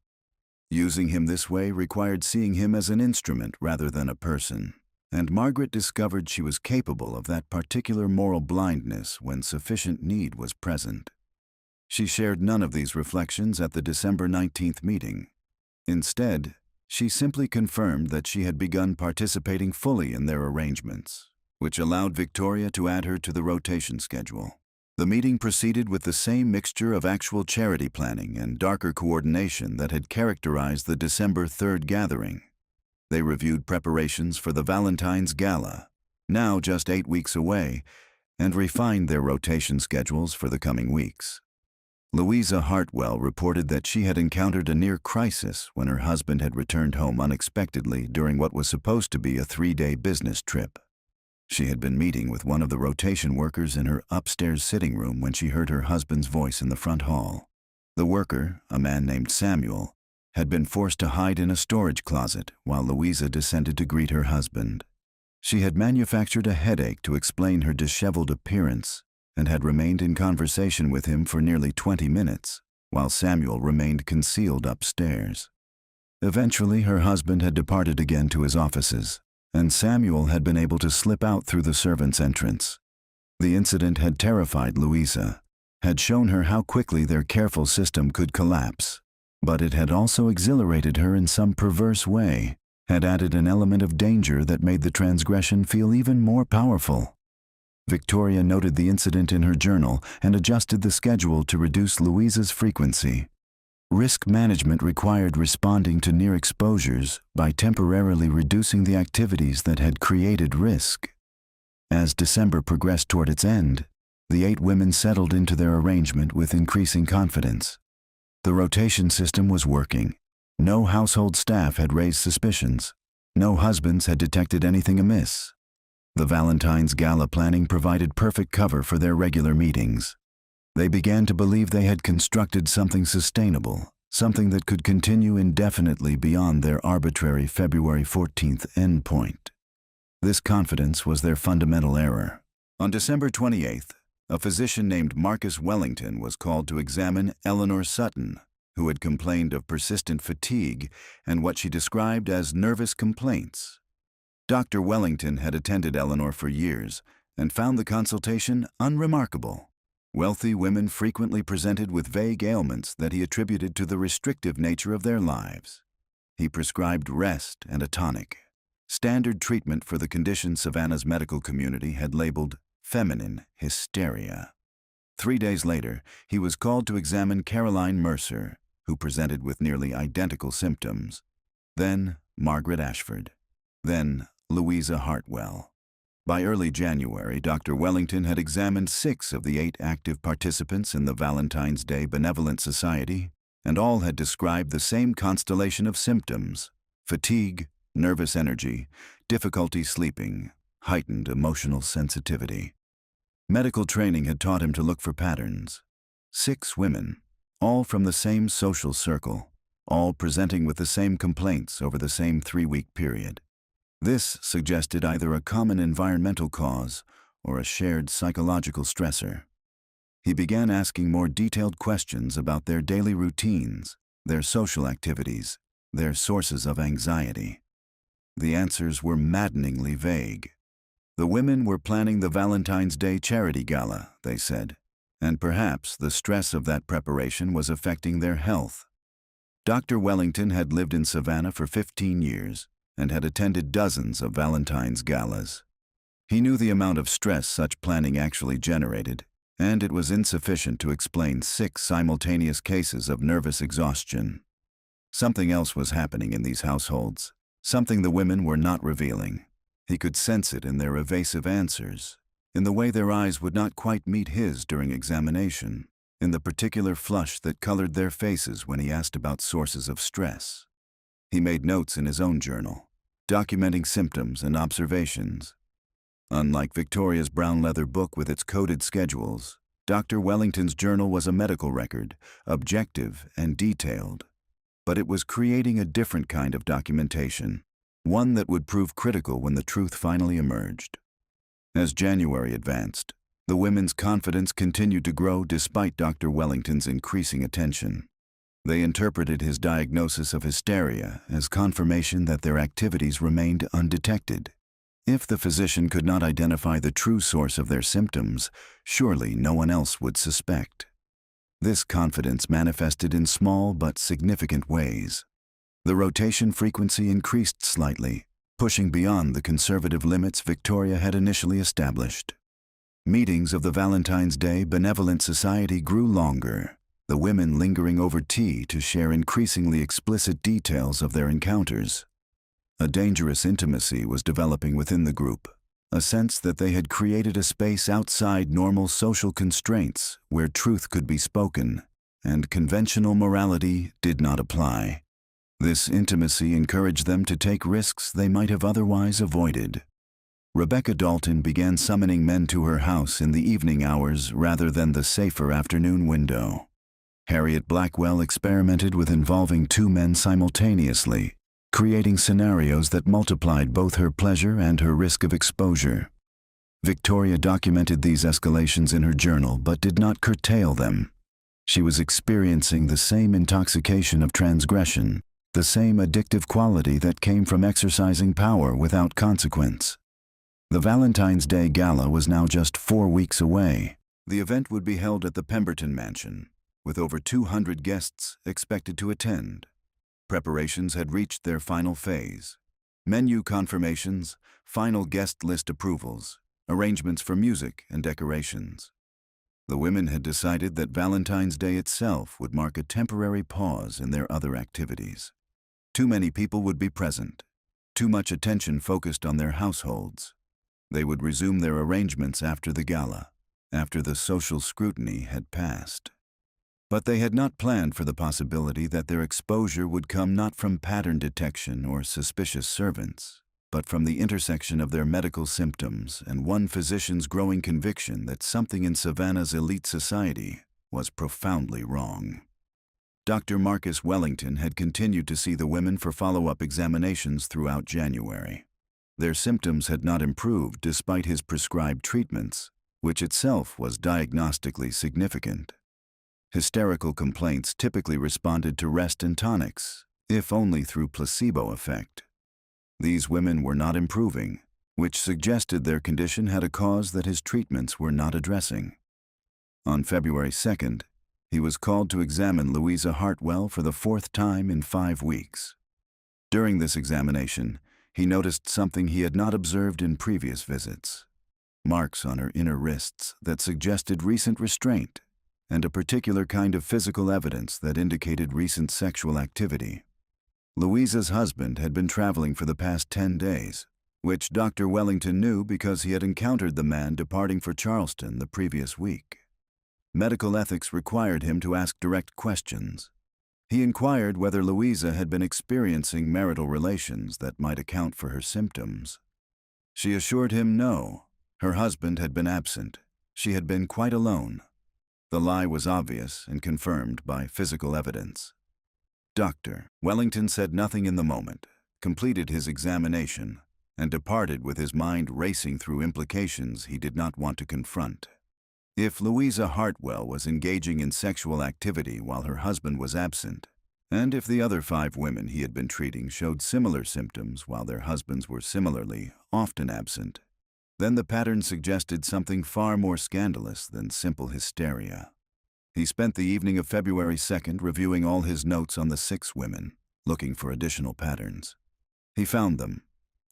A: Using him this way required seeing him as an instrument rather than a person, and Margaret discovered she was capable of that particular moral blindness when sufficient need was present. She shared none of these reflections at the December 19th meeting. Instead, she simply confirmed that she had begun participating fully in their arrangements, which allowed Victoria to add her to the rotation schedule. The meeting proceeded with the same mixture of actual charity planning and darker coordination that had characterized the December 3rd gathering. They reviewed preparations for the Valentine's Gala, now just 8 weeks away, and refined their rotation schedules for the coming weeks. Louisa Hartwell reported that she had encountered a near crisis when her husband had returned home unexpectedly during what was supposed to be a 3-day business trip. She had been meeting with one of the rotation workers in her upstairs sitting room when she heard her husband's voice in the front hall. The worker, a man named Samuel, had been forced to hide in a storage closet while Louisa descended to greet her husband. She had manufactured a headache to explain her disheveled appearance and had remained in conversation with him for nearly 20 minutes, while Samuel remained concealed upstairs. Eventually, her husband had departed again to his offices, and Samuel had been able to slip out through the servants' entrance. The incident had terrified Louisa, had shown her how quickly their careful system could collapse, but it had also exhilarated her in some perverse way, had added an element of danger that made the transgression feel even more powerful. Victoria noted the incident in her journal and adjusted the schedule to reduce Louisa's frequency. Risk management required responding to near exposures by temporarily reducing the activities that had created risk. As December progressed toward its end, the 8 women settled into their arrangement with increasing confidence. The rotation system was working. No household staff had raised suspicions. No husbands had detected anything amiss. The Valentine's Gala planning provided perfect cover for their regular meetings. They began to believe they had constructed something sustainable, something that could continue indefinitely beyond their arbitrary February 14th endpoint. This confidence was their fundamental error. On December 28th, a physician named Marcus Wellington was called to examine Eleanor Sutton, who had complained of persistent fatigue and what she described as nervous complaints. Dr. Wellington had attended Eleanor for years and found the consultation unremarkable. Wealthy women frequently presented with vague ailments that he attributed to the restrictive nature of their lives. He prescribed rest and a tonic, standard treatment for the condition Savannah's medical community had labeled feminine hysteria. 3 days later, he was called to examine Caroline Mercer, who presented with nearly identical symptoms. Then Margaret Ashford. Then Louisa Hartwell. By early January, Dr. Wellington had examined 6 of the 8 active participants in the Valentine's Day Benevolent Society, and all had described the same constellation of symptoms: fatigue, nervous energy, difficulty sleeping, heightened emotional sensitivity. Medical training had taught him to look for patterns. 6 women, all from the same social circle, all presenting with the same complaints over the same 3-week period. This suggested either a common environmental cause or a shared psychological stressor. He began asking more detailed questions about their daily routines, their social activities, their sources of anxiety. The answers were maddeningly vague. The women were planning the Valentine's Day charity gala, they said, and perhaps the stress of that preparation was affecting their health. Dr. Wellington had lived in Savannah for 15 years and had attended dozens of Valentine's galas. He knew the amount of stress such planning actually generated, and it was insufficient to explain 6 simultaneous cases of nervous exhaustion. Something else was happening in these households, something the women were not revealing. He could sense it in their evasive answers, in the way their eyes would not quite meet his during examination, in the particular flush that colored their faces when he asked about sources of stress. He made notes in his own journal, documenting symptoms and observations. Unlike Victoria's brown leather book with its coded schedules, Dr. Wellington's journal was a medical record, objective and detailed. But it was creating a different kind of documentation, one that would prove critical when the truth finally emerged. As January advanced, the women's confidence continued to grow despite Dr. Wellington's increasing attention. They interpreted his diagnosis of hysteria as confirmation that their activities remained undetected. If the physician could not identify the true source of their symptoms, surely no one else would suspect. This confidence manifested in small but significant ways. The rotation frequency increased slightly, pushing beyond the conservative limits Victoria had initially established. Meetings of the Valentine's Day Benevolent Society grew longer, the women lingering over tea to share increasingly explicit details of their encounters. A dangerous intimacy was developing within the group, a sense that they had created a space outside normal social constraints where truth could be spoken and conventional morality did not apply. This intimacy encouraged them to take risks they might have otherwise avoided. Rebecca Dalton began summoning men to her house in the evening hours rather than the safer afternoon window. Harriet Blackwell experimented with involving 2 men simultaneously, creating scenarios that multiplied both her pleasure and her risk of exposure. Victoria documented these escalations in her journal but did not curtail them. She was experiencing the same intoxication of transgression, the same addictive quality that came from exercising power without consequence. The Valentine's Day Gala was now just 4 weeks away. The event would be held at the Pemberton Mansion, with over 200 guests expected to attend. Preparations had reached their final phase. Menu confirmations, final guest list approvals, arrangements for music and decorations. The women had decided that Valentine's Day itself would mark a temporary pause in their other activities. Too many people would be present, too much attention focused on their households. They would resume their arrangements after the gala, after the social scrutiny had passed. But they had not planned for the possibility that their exposure would come not from pattern detection or suspicious servants, but from the intersection of their medical symptoms and one physician's growing conviction that something in Savannah's elite society was profoundly wrong. Dr. Marcus Wellington had continued to see the women for follow-up examinations throughout January. Their symptoms had not improved despite his prescribed treatments, which itself was diagnostically significant. Hysterical complaints typically responded to rest and tonics, if only through placebo effect. These women were not improving, which suggested their condition had a cause that his treatments were not addressing. On February 2nd, he was called to examine Louisa Hartwell for the 4th time in 5 weeks. During this examination, he noticed something he had not observed in previous visits: marks on her inner wrists that suggested recent restraint, and a particular kind of physical evidence that indicated recent sexual activity. Louisa's husband had been traveling for the past 10 days, which Dr. Wellington knew because he had encountered the man departing for Charleston the previous week. Medical ethics required him to ask direct questions. He inquired whether Louisa had been experiencing marital relations that might account for her symptoms. She assured him no. Her husband had been absent. She had been quite alone. The lie was obvious and confirmed by physical evidence. Dr. Wellington said nothing in the moment, completed his examination, and departed with his mind racing through implications he did not want to confront. If Louisa Hartwell was engaging in sexual activity while her husband was absent, and if the other 5 women he had been treating showed similar symptoms while their husbands were similarly often absent, then the pattern suggested something far more scandalous than simple hysteria. He spent the evening of February 2nd reviewing all his notes on the 6 women, looking for additional patterns. He found them.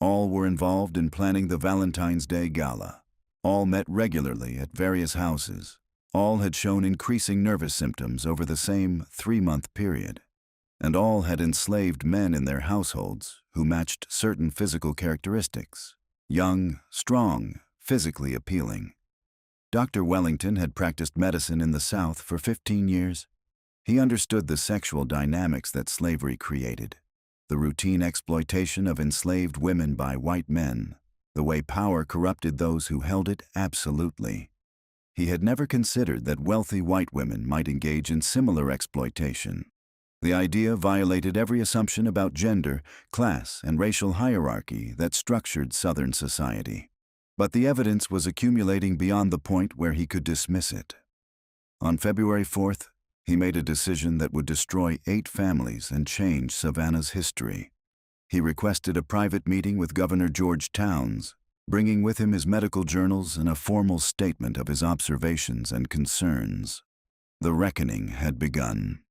A: All were involved in planning the Valentine's Day Gala. All met regularly at various houses. All had shown increasing nervous symptoms over the same 3-month period. And all had enslaved men in their households who matched certain physical characteristics: young, strong, physically appealing. Dr. Wellington had practiced medicine in the South for 15 years. He understood the sexual dynamics that slavery created, the routine exploitation of enslaved women by white men, the way power corrupted those who held it absolutely. He had never considered that wealthy white women might engage in similar exploitation. The idea violated every assumption about gender, class, and racial hierarchy that structured Southern society. But the evidence was accumulating beyond the point where he could dismiss it. On February 4th, he made a decision that would destroy 8 families and change Savannah's history. He requested a private meeting with Governor George Towns, bringing with him his medical journals and a formal statement of his observations and concerns. The reckoning had begun.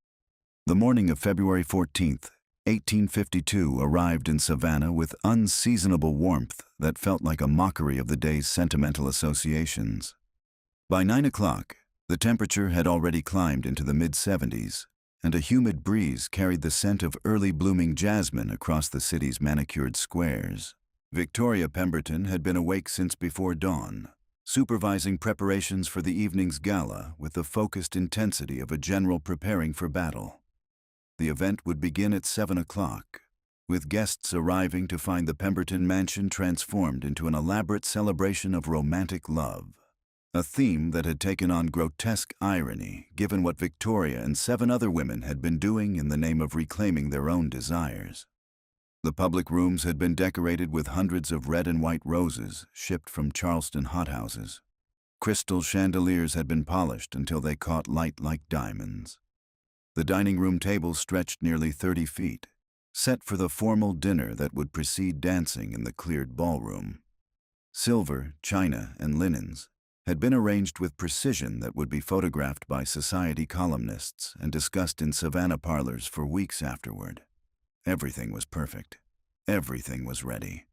A: The morning of February 14th, 1852 arrived in Savannah with unseasonable warmth that felt like a mockery of the day's sentimental associations. By 9 o'clock, the temperature had already climbed into the mid-70s, and a humid breeze carried the scent of early blooming jasmine across the city's manicured squares. Victoria Pemberton had been awake since before dawn, supervising preparations for the evening's gala with the focused intensity of a general preparing for battle. The event would begin at 7 o'clock, with guests arriving to find the Pemberton mansion transformed into an elaborate celebration of romantic love, a theme that had taken on grotesque irony given what Victoria and 7 other women had been doing in the name of reclaiming their own desires. The public rooms had been decorated with hundreds of red and white roses shipped from Charleston hothouses. Crystal chandeliers had been polished until they caught light like diamonds. The dining room tables stretched nearly 30 feet, set for the formal dinner that would precede dancing in the cleared ballroom. Silver, china, and linens had been arranged with precision that would be photographed by society columnists and discussed in Savannah parlors for weeks afterward. Everything was perfect. Everything was ready.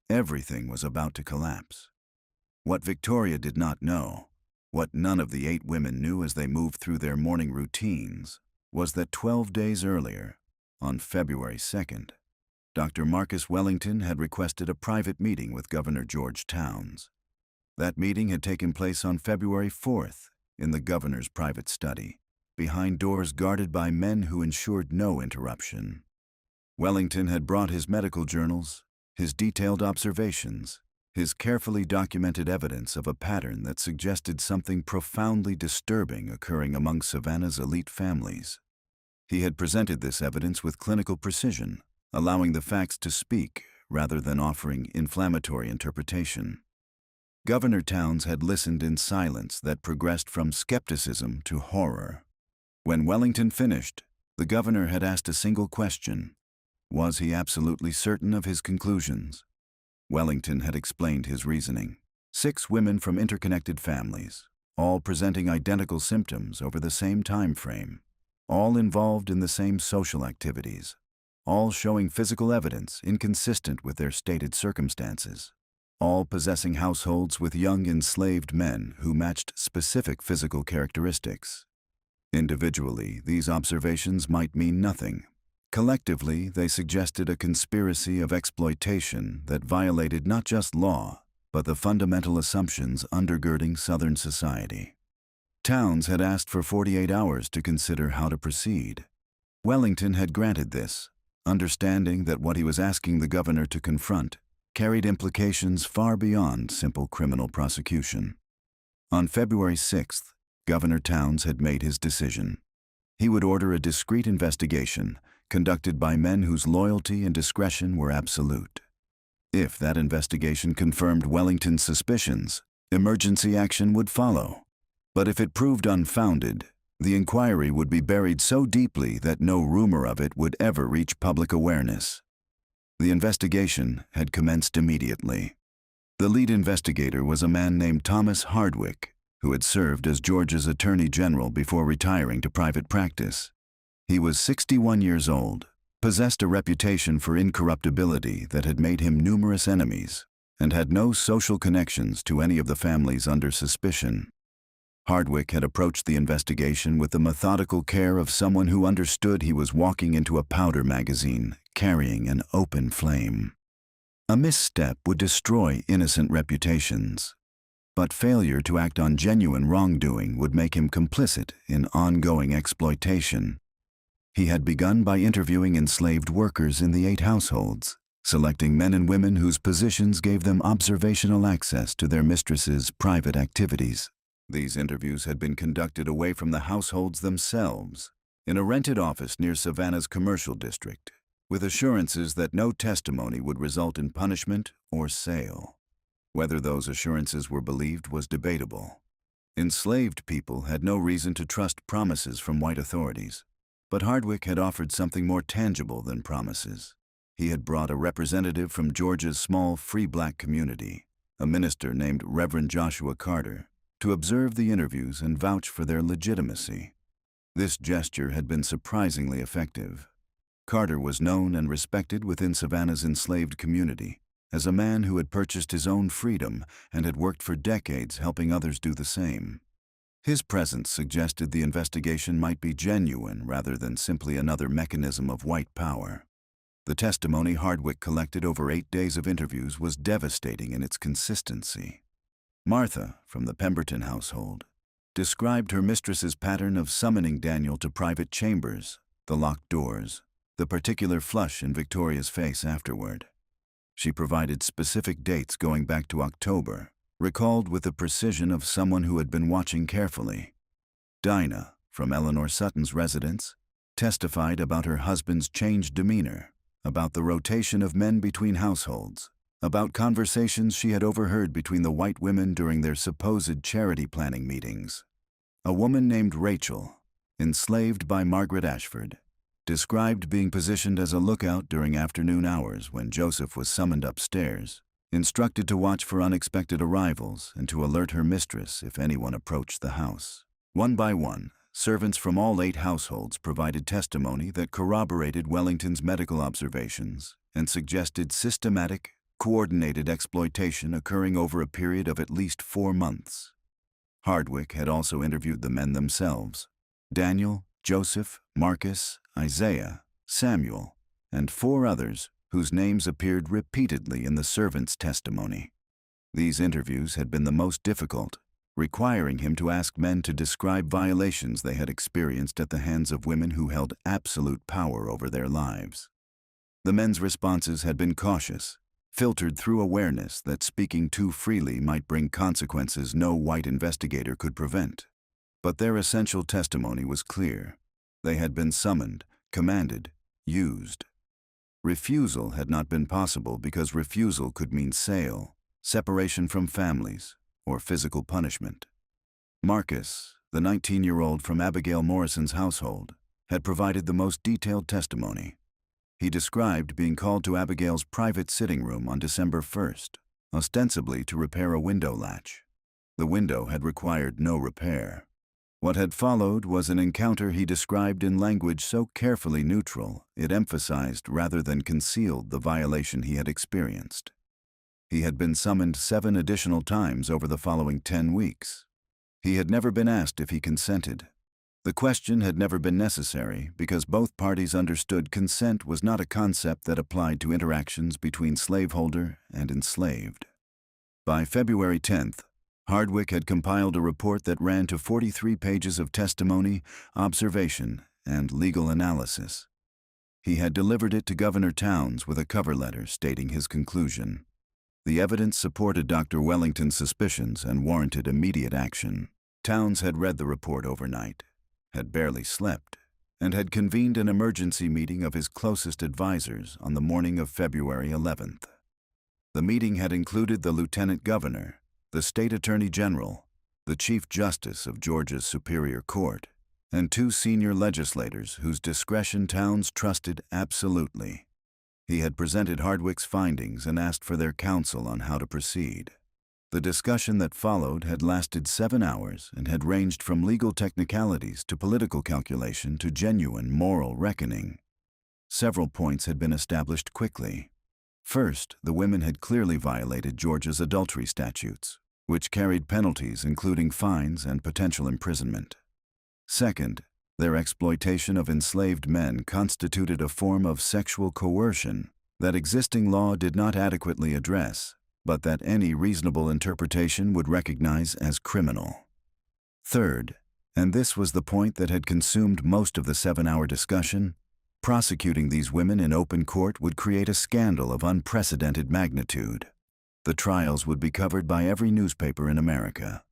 A: Everything was about to collapse. What Victoria did not know, what none of the 8 women knew as they moved through their morning routines, was that 12 days earlier, on February 2nd, Dr. Marcus Wellington had requested a private meeting with Governor George Towns. That meeting had taken place on February 4th in the governor's private study, behind doors guarded by men who ensured no interruption. Wellington had brought his medical journals, his detailed observations, his carefully documented evidence of a pattern that suggested something profoundly disturbing occurring among Savannah's elite families. He had presented this evidence with clinical precision, allowing the facts to speak rather than offering inflammatory interpretation. Governor Towns had listened in silence that progressed from skepticism to horror. When Wellington finished, the governor had asked a single question: was he absolutely certain of his conclusions? Wellington had explained his reasoning. 6 women from interconnected families, all presenting identical symptoms over the same time frame, all involved in the same social activities, all showing physical evidence inconsistent with their stated circumstances, all possessing households with young enslaved men who matched specific physical characteristics. Individually, these observations might mean nothing, Collectively, they suggested a conspiracy of exploitation that violated not just law, but the fundamental assumptions undergirding Southern society. Towns had asked for 48 hours to consider how to proceed. Wellington had granted this, understanding that what he was asking the governor to confront carried implications far beyond simple criminal prosecution. On February 6th, Governor Towns had made his decision. He would order a discreet investigation conducted by men whose loyalty and discretion were absolute. If that investigation confirmed Wellington's suspicions, emergency action would follow. But if it proved unfounded, the inquiry would be buried so deeply that no rumor of it would ever reach public awareness. The investigation had commenced immediately. The lead investigator was a man named Thomas Hardwick, who had served as Georgia's Attorney General before retiring to private practice. He was 61 years old, possessed a reputation for incorruptibility that had made him numerous enemies, and had no social connections to any of the families under suspicion. Hardwick had approached the investigation with the methodical care of someone who understood he was walking into a powder magazine carrying an open flame. A misstep would destroy innocent reputations, but failure to act on genuine wrongdoing would make him complicit in ongoing exploitation. He had begun by interviewing enslaved workers in the 8 households, selecting men and women whose positions gave them observational access to their mistresses' private activities. These interviews had been conducted away from the households themselves, in a rented office near Savannah's commercial district, with assurances that no testimony would result in punishment or sale. Whether those assurances were believed was debatable. Enslaved people had no reason to trust promises from white authorities, but Hardwick had offered something more tangible than promises. He had brought a representative from Georgia's small free black community, a minister named Reverend Joshua Carter, to observe the interviews and vouch for their legitimacy. This gesture had been surprisingly effective. Carter was known and respected within Savannah's enslaved community as a man who had purchased his own freedom and had worked for decades helping others do the same. His presence suggested the investigation might be genuine rather than simply another mechanism of white power. The testimony Hardwick collected over 8 days of interviews was devastating in its consistency. Martha, from the Pemberton household, described her mistress's pattern of summoning Daniel to private chambers, the locked doors, the particular flush in Victoria's face afterward. She provided specific dates going back to October, recalled with the precision of someone who had been watching carefully. Dinah, from Eleanor Sutton's residence, testified about her husband's changed demeanor, about the rotation of men between households, about conversations she had overheard between the white women during their supposed charity planning meetings. A woman named Rachel, enslaved by Margaret Ashford, described being positioned as a lookout during afternoon hours when Joseph was summoned upstairs, instructed to watch for unexpected arrivals and to alert her mistress if anyone approached the house. One by one, servants from all 8 households provided testimony that corroborated Wellington's medical observations and suggested systematic, coordinated exploitation occurring over a period of at least 4 months. Hardwick had also interviewed the men themselves: Daniel, Joseph, Marcus, Isaiah, Samuel, and 4 others whose names appeared repeatedly in the servants' testimony. These interviews had been the most difficult, requiring him to ask men to describe violations they had experienced at the hands of women who held absolute power over their lives. The men's responses had been cautious, filtered through awareness that speaking too freely might bring consequences no white investigator could prevent. But their essential testimony was clear. They had been summoned, commanded, used. Refusal had not been possible because refusal could mean sale, separation from families, or physical punishment. Marcus, the 19-year-old from Abigail Morrison's household, had provided the most detailed testimony. He described being called to Abigail's private sitting room on December 1st, ostensibly to repair a window latch. The window had required no repair. What had followed was an encounter he described in language so carefully neutral it emphasized rather than concealed the violation he had experienced. He had been summoned 7 additional times over the following 10 weeks. He had never been asked if he consented. The question had never been necessary because both parties understood consent was not a concept that applied to interactions between slaveholder and enslaved. By February 10th, Hardwick had compiled a report that ran to 43 pages of testimony, observation, and legal analysis. He had delivered it to Governor Towns with a cover letter stating his conclusion. The evidence supported Dr. Wellington's suspicions and warranted immediate action. Towns had read the report overnight, had barely slept, and had convened an emergency meeting of his closest advisors on the morning of February 11th. The meeting had included the Lieutenant Governor, the State Attorney General, the Chief Justice of Georgia's Superior Court, and two senior legislators whose discretion Towns trusted absolutely. He had presented Hardwick's findings and asked for their counsel on how to proceed. The discussion that followed had lasted 7 hours and had ranged from legal technicalities to political calculation to genuine moral reckoning. Several points had been established quickly. First, the women had clearly violated Georgia's adultery statutes, which carried penalties including fines and potential imprisonment. Second, their exploitation of enslaved men constituted a form of sexual coercion that existing law did not adequately address, but that any reasonable interpretation would recognize as criminal. Third, and this was the point that had consumed most of the 7-hour discussion, prosecuting these women in open court would create a scandal of unprecedented magnitude. The trials would be covered by every newspaper in America.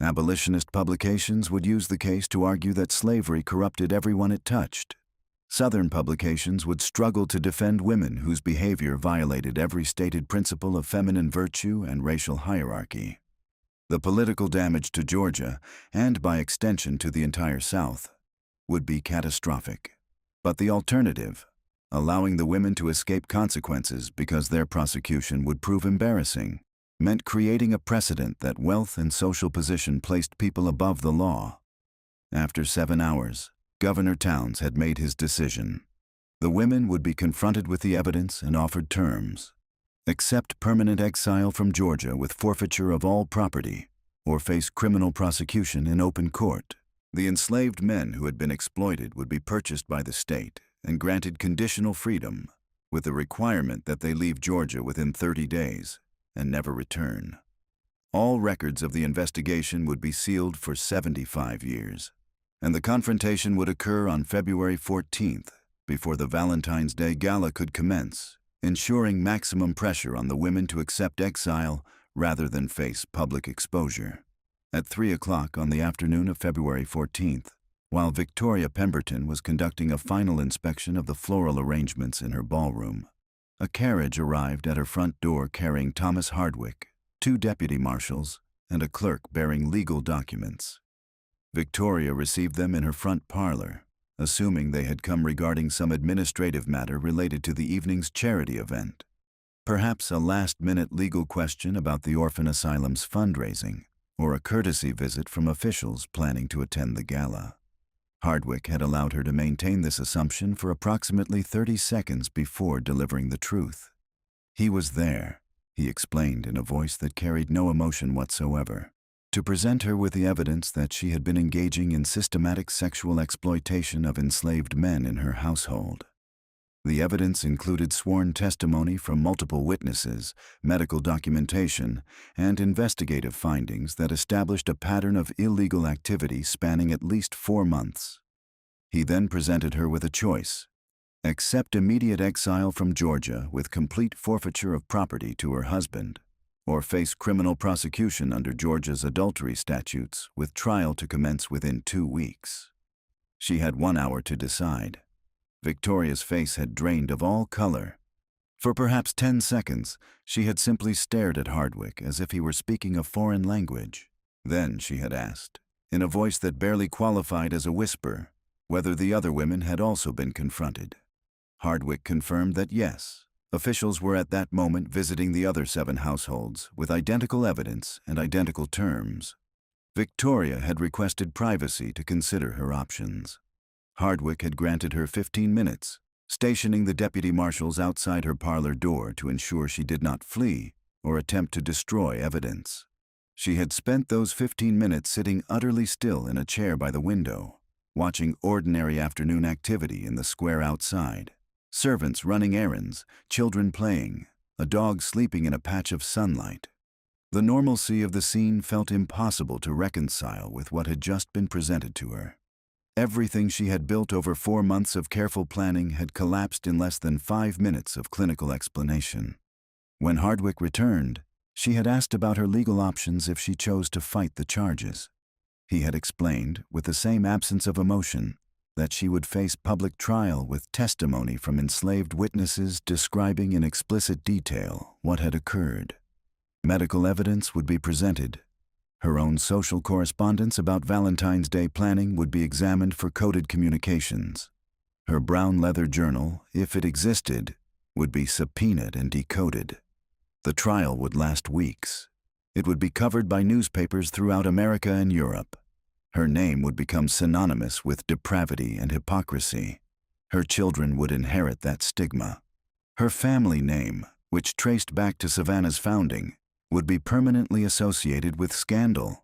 A: Abolitionist publications would use the case to argue that slavery corrupted everyone it touched. Southern publications would struggle to defend women whose behavior violated every stated principle of feminine virtue and racial hierarchy. The political damage to Georgia, and by extension to the entire South, would be catastrophic. But the alternative, allowing the women to escape consequences because their prosecution would prove embarrassing, meant creating a precedent that wealth and social position placed people above the law. After 7 hours, Governor Towns had made his decision. The women would be confronted with the evidence and offered terms: accept permanent exile from Georgia with forfeiture of all property, or face criminal prosecution in open court. The enslaved men who had been exploited would be purchased by the state and granted conditional freedom, with the requirement that they leave Georgia within 30 days and never return. All records of the investigation would be sealed for 75 years, and the confrontation would occur on February 14th, before the Valentine's Day Gala could commence, ensuring maximum pressure on the women to accept exile rather than face public exposure. At 3 o'clock on the afternoon of February 14th, while Victoria Pemberton was conducting a final inspection of the floral arrangements in her ballroom, a carriage arrived at her front door carrying Thomas Hardwick, 2 deputy marshals, and a clerk bearing legal documents. Victoria received them in her front parlor, assuming they had come regarding some administrative matter related to the evening's charity event. Perhaps a last-minute legal question about the orphan asylum's fundraising, or a courtesy visit from officials planning to attend the gala. Hardwick had allowed her to maintain this assumption for approximately 30 seconds before delivering the truth. He was there, he explained in a voice that carried no emotion whatsoever, to present her with the evidence that she had been engaging in systematic sexual exploitation of enslaved men in her household. The evidence included sworn testimony from multiple witnesses, medical documentation, and investigative findings that established a pattern of illegal activity spanning at least 4 months. He then presented her with a choice: accept immediate exile from Georgia with complete forfeiture of property to her husband, or face criminal prosecution under Georgia's adultery statutes with trial to commence within 2 weeks. She had 1 hour to decide. Victoria's face had drained of all color. For perhaps 10 seconds, she had simply stared at Hardwick as if he were speaking a foreign language. Then she had asked, in a voice that barely qualified as a whisper, whether the other women had also been confronted. Hardwick confirmed that yes, officials were at that moment visiting the other 7 households with identical evidence and identical terms. Victoria had requested privacy to consider her options. Hardwick had granted her 15 minutes, stationing the deputy marshals outside her parlor door to ensure she did not flee or attempt to destroy evidence. She had spent those 15 minutes sitting utterly still in a chair by the window, watching ordinary afternoon activity in the square outside. Servants running errands, children playing, a dog sleeping in a patch of sunlight. The normalcy of the scene felt impossible to reconcile with what had just been presented to her. Everything she had built over 4 months of careful planning had collapsed in less than 5 minutes of clinical explanation. When Hardwick returned, she had asked about her legal options if she chose to fight the charges. He had explained, with the same absence of emotion, that she would face public trial with testimony from enslaved witnesses describing in explicit detail what had occurred. Medical evidence would be presented. Her own social correspondence about Valentine's Day planning would be examined for coded communications. Her brown leather journal, if it existed, would be subpoenaed and decoded. The trial would last weeks. It would be covered by newspapers throughout America and Europe. Her name would become synonymous with depravity and hypocrisy. Her children would inherit that stigma. Her family name, which traced back to Savannah's founding, would be permanently associated with scandal.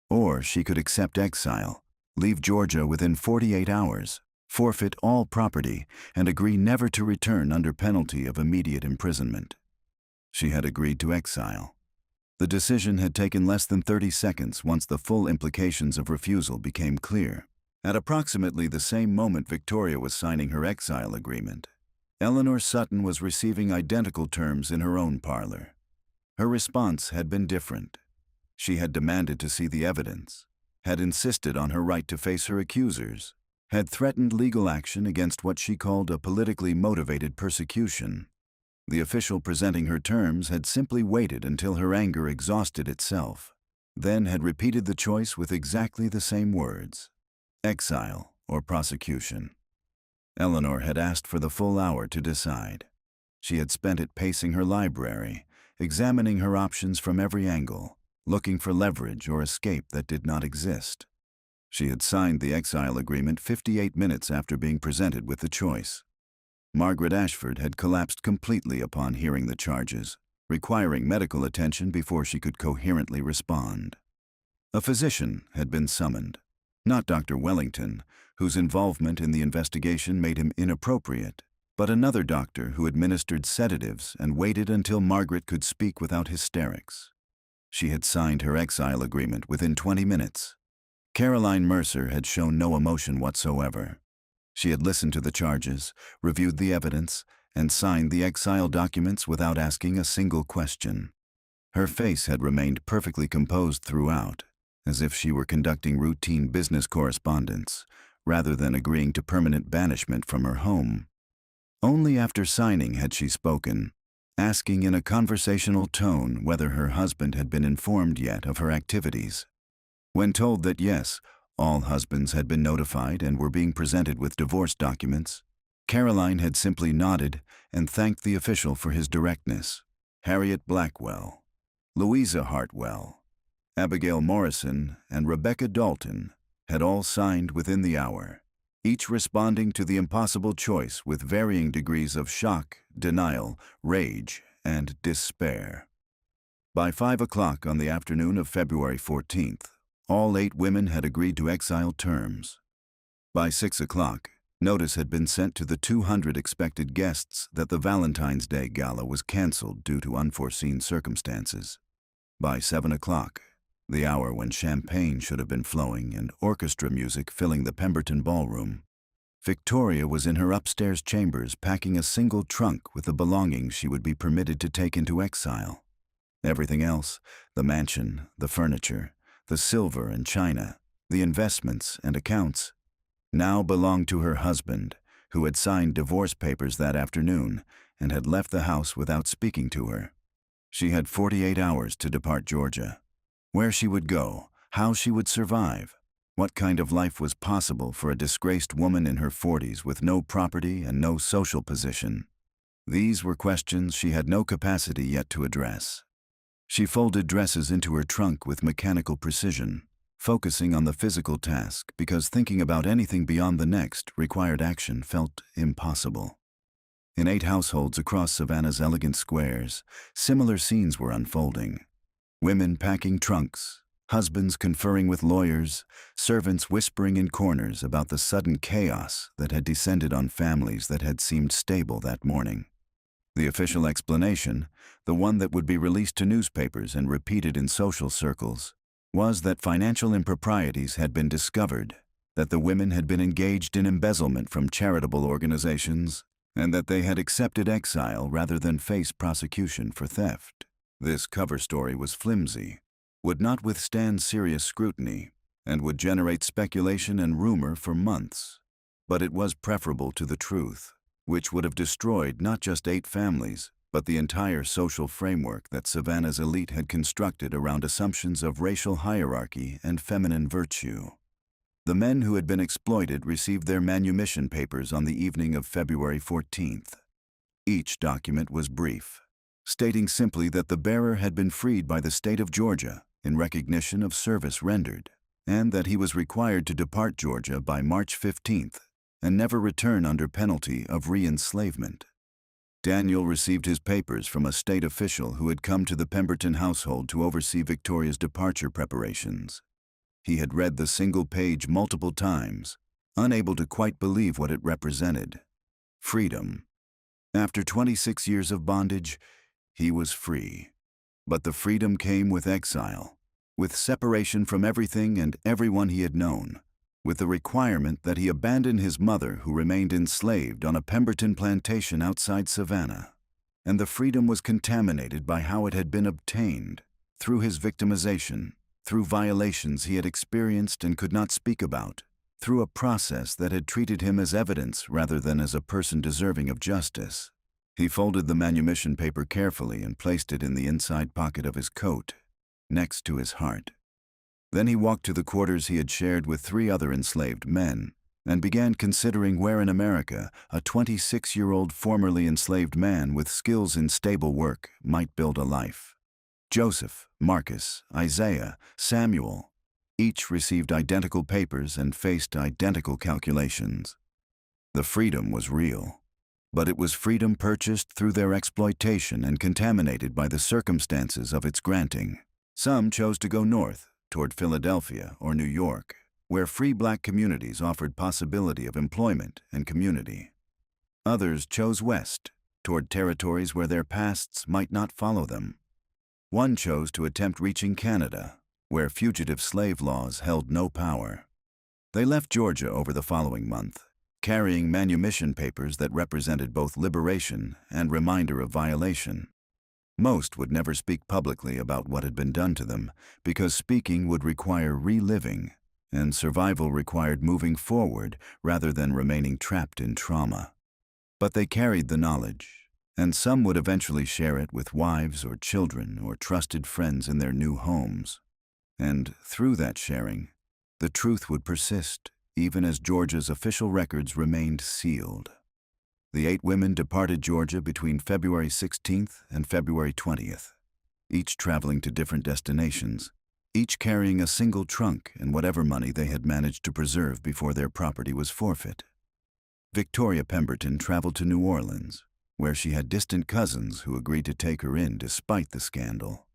A: Or she could accept exile, leave Georgia within 48 hours, forfeit all property, and agree never to return under penalty of immediate imprisonment. She had agreed to exile. The decision had taken less than 30 seconds once the full implications of refusal became clear. At approximately the same moment Victoria was signing her exile agreement, Eleanor Sutton was receiving identical terms in her own parlor. Her response had been different. She had demanded to see the evidence, had insisted on her right to face her accusers, had threatened legal action against what she called a politically motivated persecution. The official presenting her terms had simply waited until her anger exhausted itself, then had repeated the choice with exactly the same words: exile or prosecution. Eleanor had asked for the full hour to decide. She had spent it pacing her library, examining her options from every angle, looking for leverage or escape that did not exist. She had signed the exile agreement 58 minutes after being presented with the choice. Margaret Ashford had collapsed completely upon hearing the charges, requiring medical attention before she could coherently respond. A physician had been summoned, not Dr. Wellington, whose involvement in the investigation made him inappropriate, but another doctor who administered sedatives and waited until Margaret could speak without hysterics. She had signed her exile agreement within 20 minutes. Caroline Mercer had shown no emotion whatsoever. She had listened to the charges, reviewed the evidence, and signed the exile documents without asking a single question. Her face had remained perfectly composed throughout, as if she were conducting routine business correspondence, rather than agreeing to permanent banishment from her home. Only after signing had she spoken, asking in a conversational tone whether her husband had been informed yet of her activities. When told that yes, all husbands had been notified and were being presented with divorce documents, Caroline had simply nodded and thanked the official for his directness. Harriet Blackwell, Louisa Hartwell, Abigail Morrison, and Rebecca Dalton had all signed within the hour, each responding to the impossible choice with varying degrees of shock, denial, rage, and despair. By 5 o'clock on the afternoon of February 14th, all 8 women had agreed to exile terms. By 6 o'clock, notice had been sent to the 200 expected guests that the Valentine's Day Gala was canceled due to unforeseen circumstances. By 7 o'clock, the hour when champagne should have been flowing and orchestra music filling the Pemberton ballroom, Victoria was in her upstairs chambers packing a single trunk with the belongings she would be permitted to take into exile. Everything else, the mansion, the furniture, the silver and china, the investments and accounts, now belonged to her husband, who had signed divorce papers that afternoon and had left the house without speaking to her. She had 48 hours to depart Georgia. Where she would go, how she would survive, what kind of life was possible for a disgraced woman in her 40s with no property and no social position. These were questions she had no capacity yet to address. She folded dresses into her trunk with mechanical precision, focusing on the physical task because thinking about anything beyond the next required action felt impossible. In 8 households across Savannah's elegant squares, similar scenes were unfolding. Women packing trunks, Husbands conferring with lawyers, servants whispering in corners about the sudden chaos that had descended on families that had seemed stable that morning. The official explanation, the one that would be released to newspapers and repeated in social circles, was that financial improprieties had been discovered, that the women had been engaged in embezzlement from charitable organizations, and that they had accepted exile rather than face prosecution for theft. This cover story was flimsy, would not withstand serious scrutiny, and would generate speculation and rumor for months. But it was preferable to the truth, which would have destroyed not just 8 families, but the entire social framework that Savannah's elite had constructed around assumptions of racial hierarchy and feminine virtue. The men who had been exploited received their manumission papers on the evening of February 14th. Each document was brief, stating simply that the bearer had been freed by the state of Georgia in recognition of service rendered, and that he was required to depart Georgia by March 15th and never return under penalty of re-enslavement. Daniel received his papers from a state official who had come to the Pemberton household to oversee Victoria's departure preparations. He had read the single page multiple times, unable to quite believe what it represented. Freedom. After 26 years of bondage, he was free. But the freedom came with exile, with separation from everything and everyone he had known, with the requirement that he abandon his mother who remained enslaved on a Pemberton plantation outside Savannah. And the freedom was contaminated by how it had been obtained, through his victimization, through violations he had experienced and could not speak about, through a process that had treated him as evidence rather than as a person deserving of justice. He folded the manumission paper carefully and placed it in the inside pocket of his coat, next to his heart. Then he walked to the quarters he had shared with 3 other enslaved men and began considering where in America a 26-year-old formerly enslaved man with skills in stable work might build a life. Joseph, Marcus, Isaiah, Samuel, each received identical papers and faced identical calculations. The freedom was real, but it was freedom purchased through their exploitation and contaminated by the circumstances of its granting. Some chose to go north, toward Philadelphia or New York, where free black communities offered possibility of employment and community. Others chose west, toward territories where their pasts might not follow them. One chose to attempt reaching Canada, where fugitive slave laws held no power. They left Georgia over the following month, carrying manumission papers that represented both liberation and reminder of violation. Most would never speak publicly about what had been done to them, because speaking would require reliving, and survival required moving forward rather than remaining trapped in trauma. But they carried the knowledge, and some would eventually share it with wives or children or trusted friends in their new homes. And through that sharing, the truth would persist, even as Georgia's official records remained sealed. The 8 women departed Georgia between February 16th and February 20th, each traveling to different destinations, each carrying a single trunk and whatever money they had managed to preserve before their property was forfeit. Victoria Pemberton traveled to New Orleans, where she had distant cousins who agreed to take her in despite the scandal.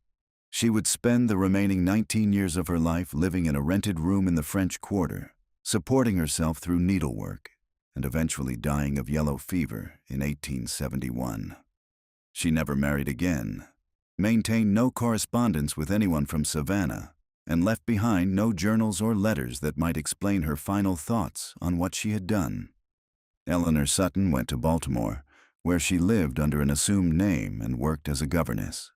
A: She would spend the remaining 19 years of her life living in a rented room in the French Quarter, supporting herself through needlework, and eventually dying of yellow fever in 1871. She never married again, maintained no correspondence with anyone from Savannah, and left behind no journals or letters that might explain her final thoughts on what she had done. Eleanor Sutton went to Baltimore, where she lived under an assumed name and worked as a governess.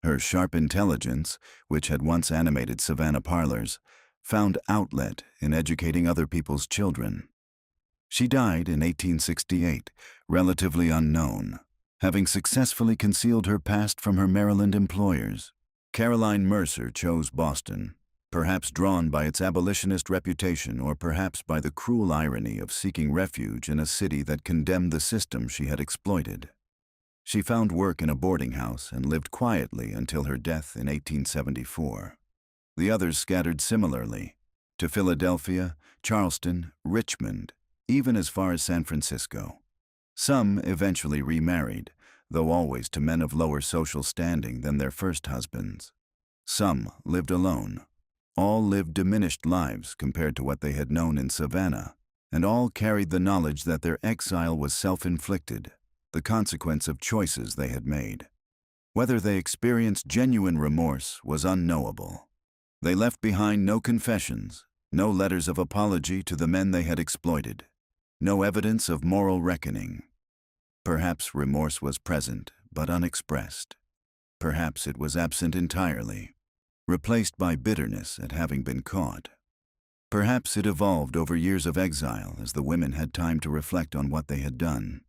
A: Her sharp intelligence, which had once animated Savannah parlors, found outlet in educating other people's children. She died in 1868, relatively unknown, having successfully concealed her past from her Maryland employers. Caroline Mercer chose Boston, perhaps drawn by its abolitionist reputation or perhaps by the cruel irony of seeking refuge in a city that condemned the system she had exploited. She found work in a boarding house and lived quietly until her death in 1874. The others scattered similarly, to Philadelphia, Charleston, Richmond, even as far as San Francisco. Some eventually remarried, though always to men of lower social standing than their first husbands. Some lived alone, All lived diminished lives compared to what they had known in Savannah, and all carried the knowledge that their exile was self-inflicted, the consequence of choices they had made. Whether they experienced genuine remorse was unknowable. They left behind no confessions, no letters of apology to the men they had exploited, no evidence of moral reckoning. Perhaps remorse was present, but unexpressed. Perhaps it was absent entirely, replaced by bitterness at having been caught. Perhaps it evolved over years of exile as the women had time to reflect on what they had done.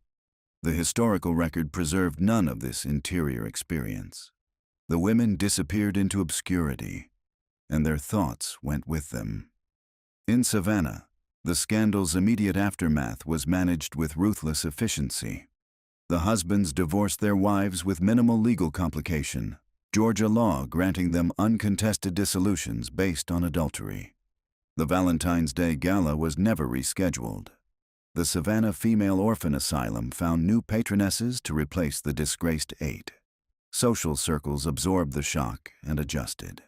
A: The historical record preserved none of this interior experience. The women disappeared into obscurity, and their thoughts went with them. In Savannah, the scandal's immediate aftermath was managed with ruthless efficiency. The husbands divorced their wives with minimal legal complication, Georgia law granting them uncontested dissolutions based on adultery. The Valentine's Day Gala was never rescheduled. The Savannah Female Orphan Asylum found new patronesses to replace the disgraced 8. Social circles absorbed the shock and adjusted.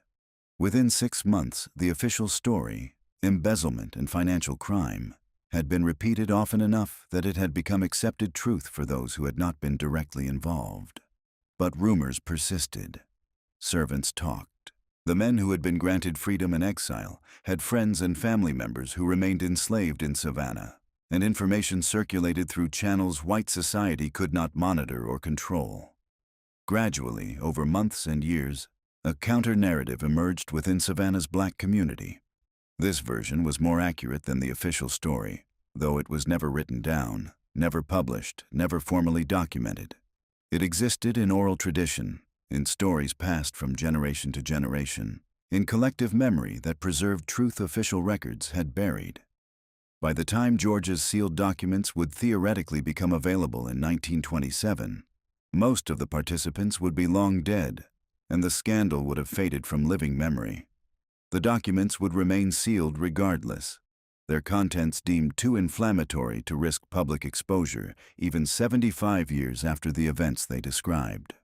A: Within 6 months, the official story, embezzlement and financial crime, had been repeated often enough that it had become accepted truth for those who had not been directly involved. But rumors persisted. Servants talked. The men who had been granted freedom in exile had friends and family members who remained enslaved in Savannah, and information circulated through channels white society could not monitor or control. Gradually, over months and years, a counter-narrative emerged within Savannah's black community. This version was more accurate than the official story, though it was never written down, never published, never formally documented. It existed in oral tradition, in stories passed from generation to generation, in collective memory that preserved truth official records had buried. By the time Georgia's sealed documents would theoretically become available in 1927, most of the participants would be long dead, and the scandal would have faded from living memory. The documents would remain sealed regardless, their contents deemed too inflammatory to risk public exposure, even 75 years after the events they described.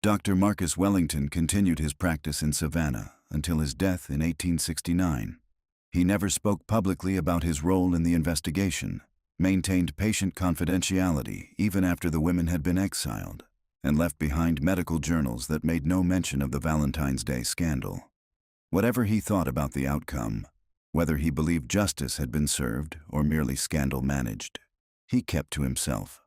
A: Dr. Marcus Wellington continued his practice in Savannah until his death in 1869. He never spoke publicly about his role in the investigation, maintained patient confidentiality even after the women had been exiled, and left behind medical journals that made no mention of the Valentine's Day scandal. Whatever he thought about the outcome, whether he believed justice had been served or merely scandal managed, he kept to himself.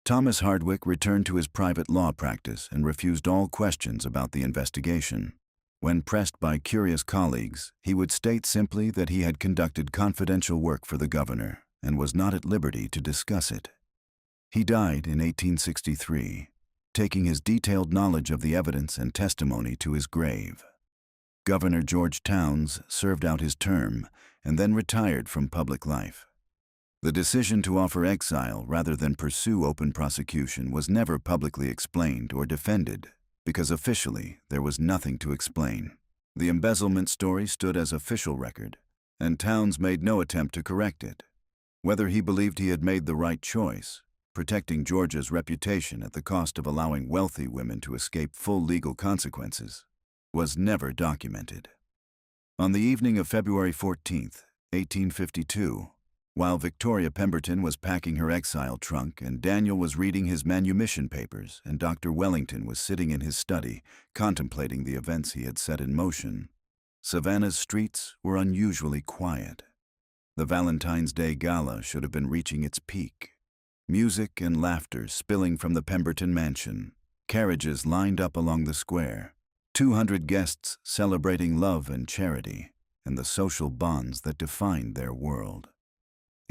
A: Thomas Hardwick returned to his private law practice and refused all questions about the investigation. When pressed by curious colleagues, he would state simply that he had conducted confidential work for the governor and was not at liberty to discuss it. He died in 1863, taking his detailed knowledge of the evidence and testimony to his grave. Governor George Towns served out his term and then retired from public life. The decision to offer exile rather than pursue open prosecution was never publicly explained or defended, because officially there was nothing to explain. The embezzlement story stood as official record, and Towns made no attempt to correct it. Whether he believed he had made the right choice, protecting Georgia's reputation at the cost of allowing wealthy women to escape full legal consequences, was never documented. On the evening of February 14, 1852, while Victoria Pemberton was packing her exile trunk and Daniel was reading his manumission papers and Dr. Wellington was sitting in his study contemplating the events he had set in motion, Savannah's streets were unusually quiet. The Valentine's Day Gala should have been reaching its peak. Music and laughter spilling from the Pemberton mansion, carriages lined up along the square, 200 guests celebrating love and charity and the social bonds that defined their world.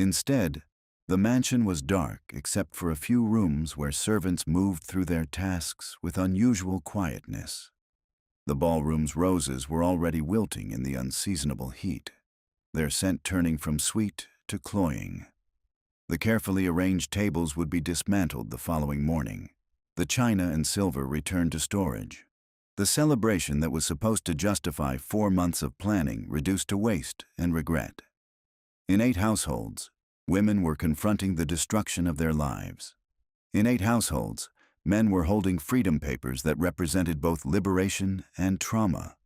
A: Instead, the mansion was dark except for a few rooms where servants moved through their tasks with unusual quietness. The ballroom's roses were already wilting in the unseasonable heat, their scent turning from sweet to cloying. The carefully arranged tables would be dismantled the following morning, the china and silver returned to storage. The celebration that was supposed to justify 4 months of planning reduced to waste and regret. In 8 households, women were confronting the destruction of their lives. In 8 households, men were holding freedom papers that represented both liberation and trauma.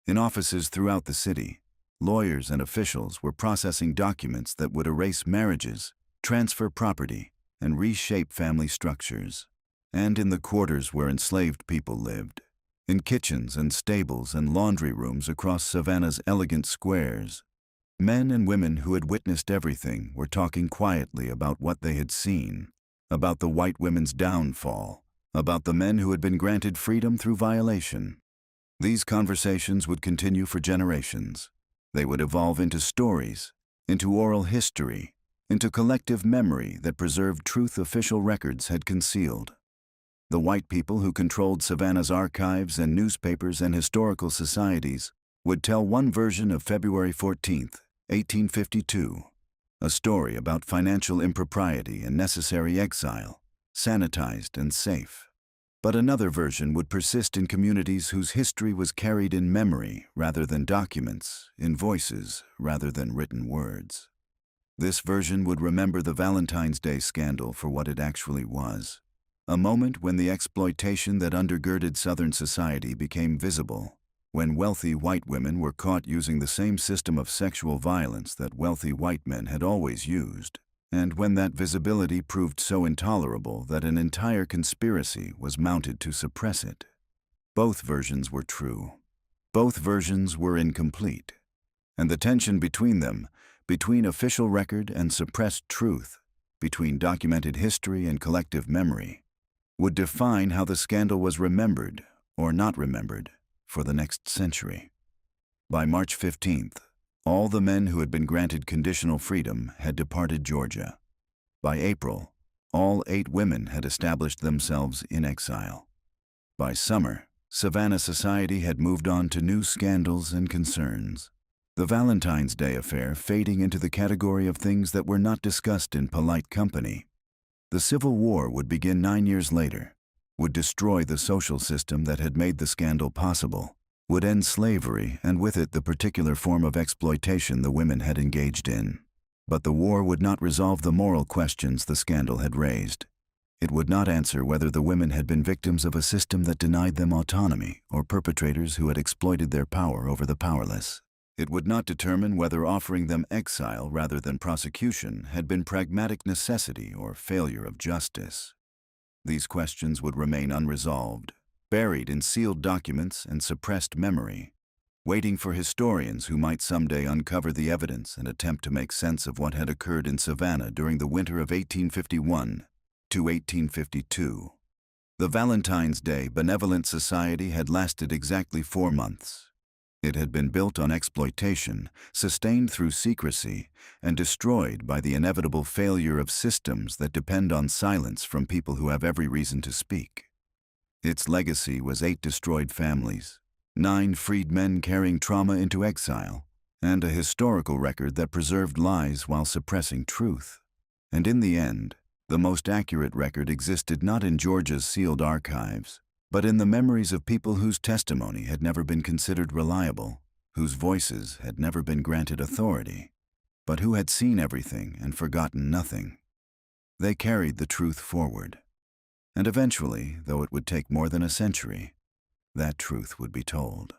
A: In offices throughout the city, lawyers and officials were processing documents that would erase marriages, transfer property, and reshape family structures. And in the quarters where enslaved people lived, in kitchens and stables and laundry rooms across Savannah's elegant squares, men and women who had witnessed everything were talking quietly about what they had seen, about the white women's downfall, about the men who had been granted freedom through violation. These conversations would continue for generations. They would evolve into stories, into oral history, into collective memory that preserved truth official records had concealed. The white people who controlled Savannah's archives and newspapers and historical societies would tell one version of February 14th, 1852, a story about financial impropriety and necessary exile, sanitized and safe. But another version would persist in communities whose history was carried in memory rather than documents, in voices rather than written words. This version would remember the Valentine's Day scandal for what it actually was, a moment when the exploitation that undergirded Southern society became visible, when wealthy white women were caught using the same system of sexual violence that wealthy white men had always used, and when that visibility proved so intolerable that an entire conspiracy was mounted to suppress it. Both versions were true. Both versions were incomplete. And the tension between them, between official record and suppressed truth, between documented history and collective memory, would define how the scandal was remembered or not remembered for the next century. By March 15th, all the men who had been granted conditional freedom had departed Georgia. By April, all 8 women had established themselves in exile. By summer, Savannah society had moved on to new scandals and concerns. The Valentine's Day affair fading into the category of things that were not discussed in polite company. The Civil War would begin 9 years later, would destroy the social system that had made the scandal possible, would end slavery and with it the particular form of exploitation the women had engaged in. But the war would not resolve the moral questions the scandal had raised. It would not answer whether the women had been victims of a system that denied them autonomy or perpetrators who had exploited their power over the powerless. It would not determine whether offering them exile rather than prosecution had been pragmatic necessity or failure of justice. These questions would remain unresolved, buried in sealed documents and suppressed memory, waiting for historians who might someday uncover the evidence and attempt to make sense of what had occurred in Savannah during the winter of 1851 to 1852. The Valentine's Day Benevolent Society had lasted exactly 4 months. It had been built on exploitation, sustained through secrecy, and destroyed by the inevitable failure of systems that depend on silence from people who have every reason to speak. Its legacy was 8 destroyed families, 9 freed men carrying trauma into exile, and a historical record that preserved lies while suppressing truth. And in the end, the most accurate record existed not in Georgia's sealed archives, but in the memories of people whose testimony had never been considered reliable, whose voices had never been granted authority, but who had seen everything and forgotten nothing. They carried the truth forward. And eventually, though it would take more than a century, that truth would be told.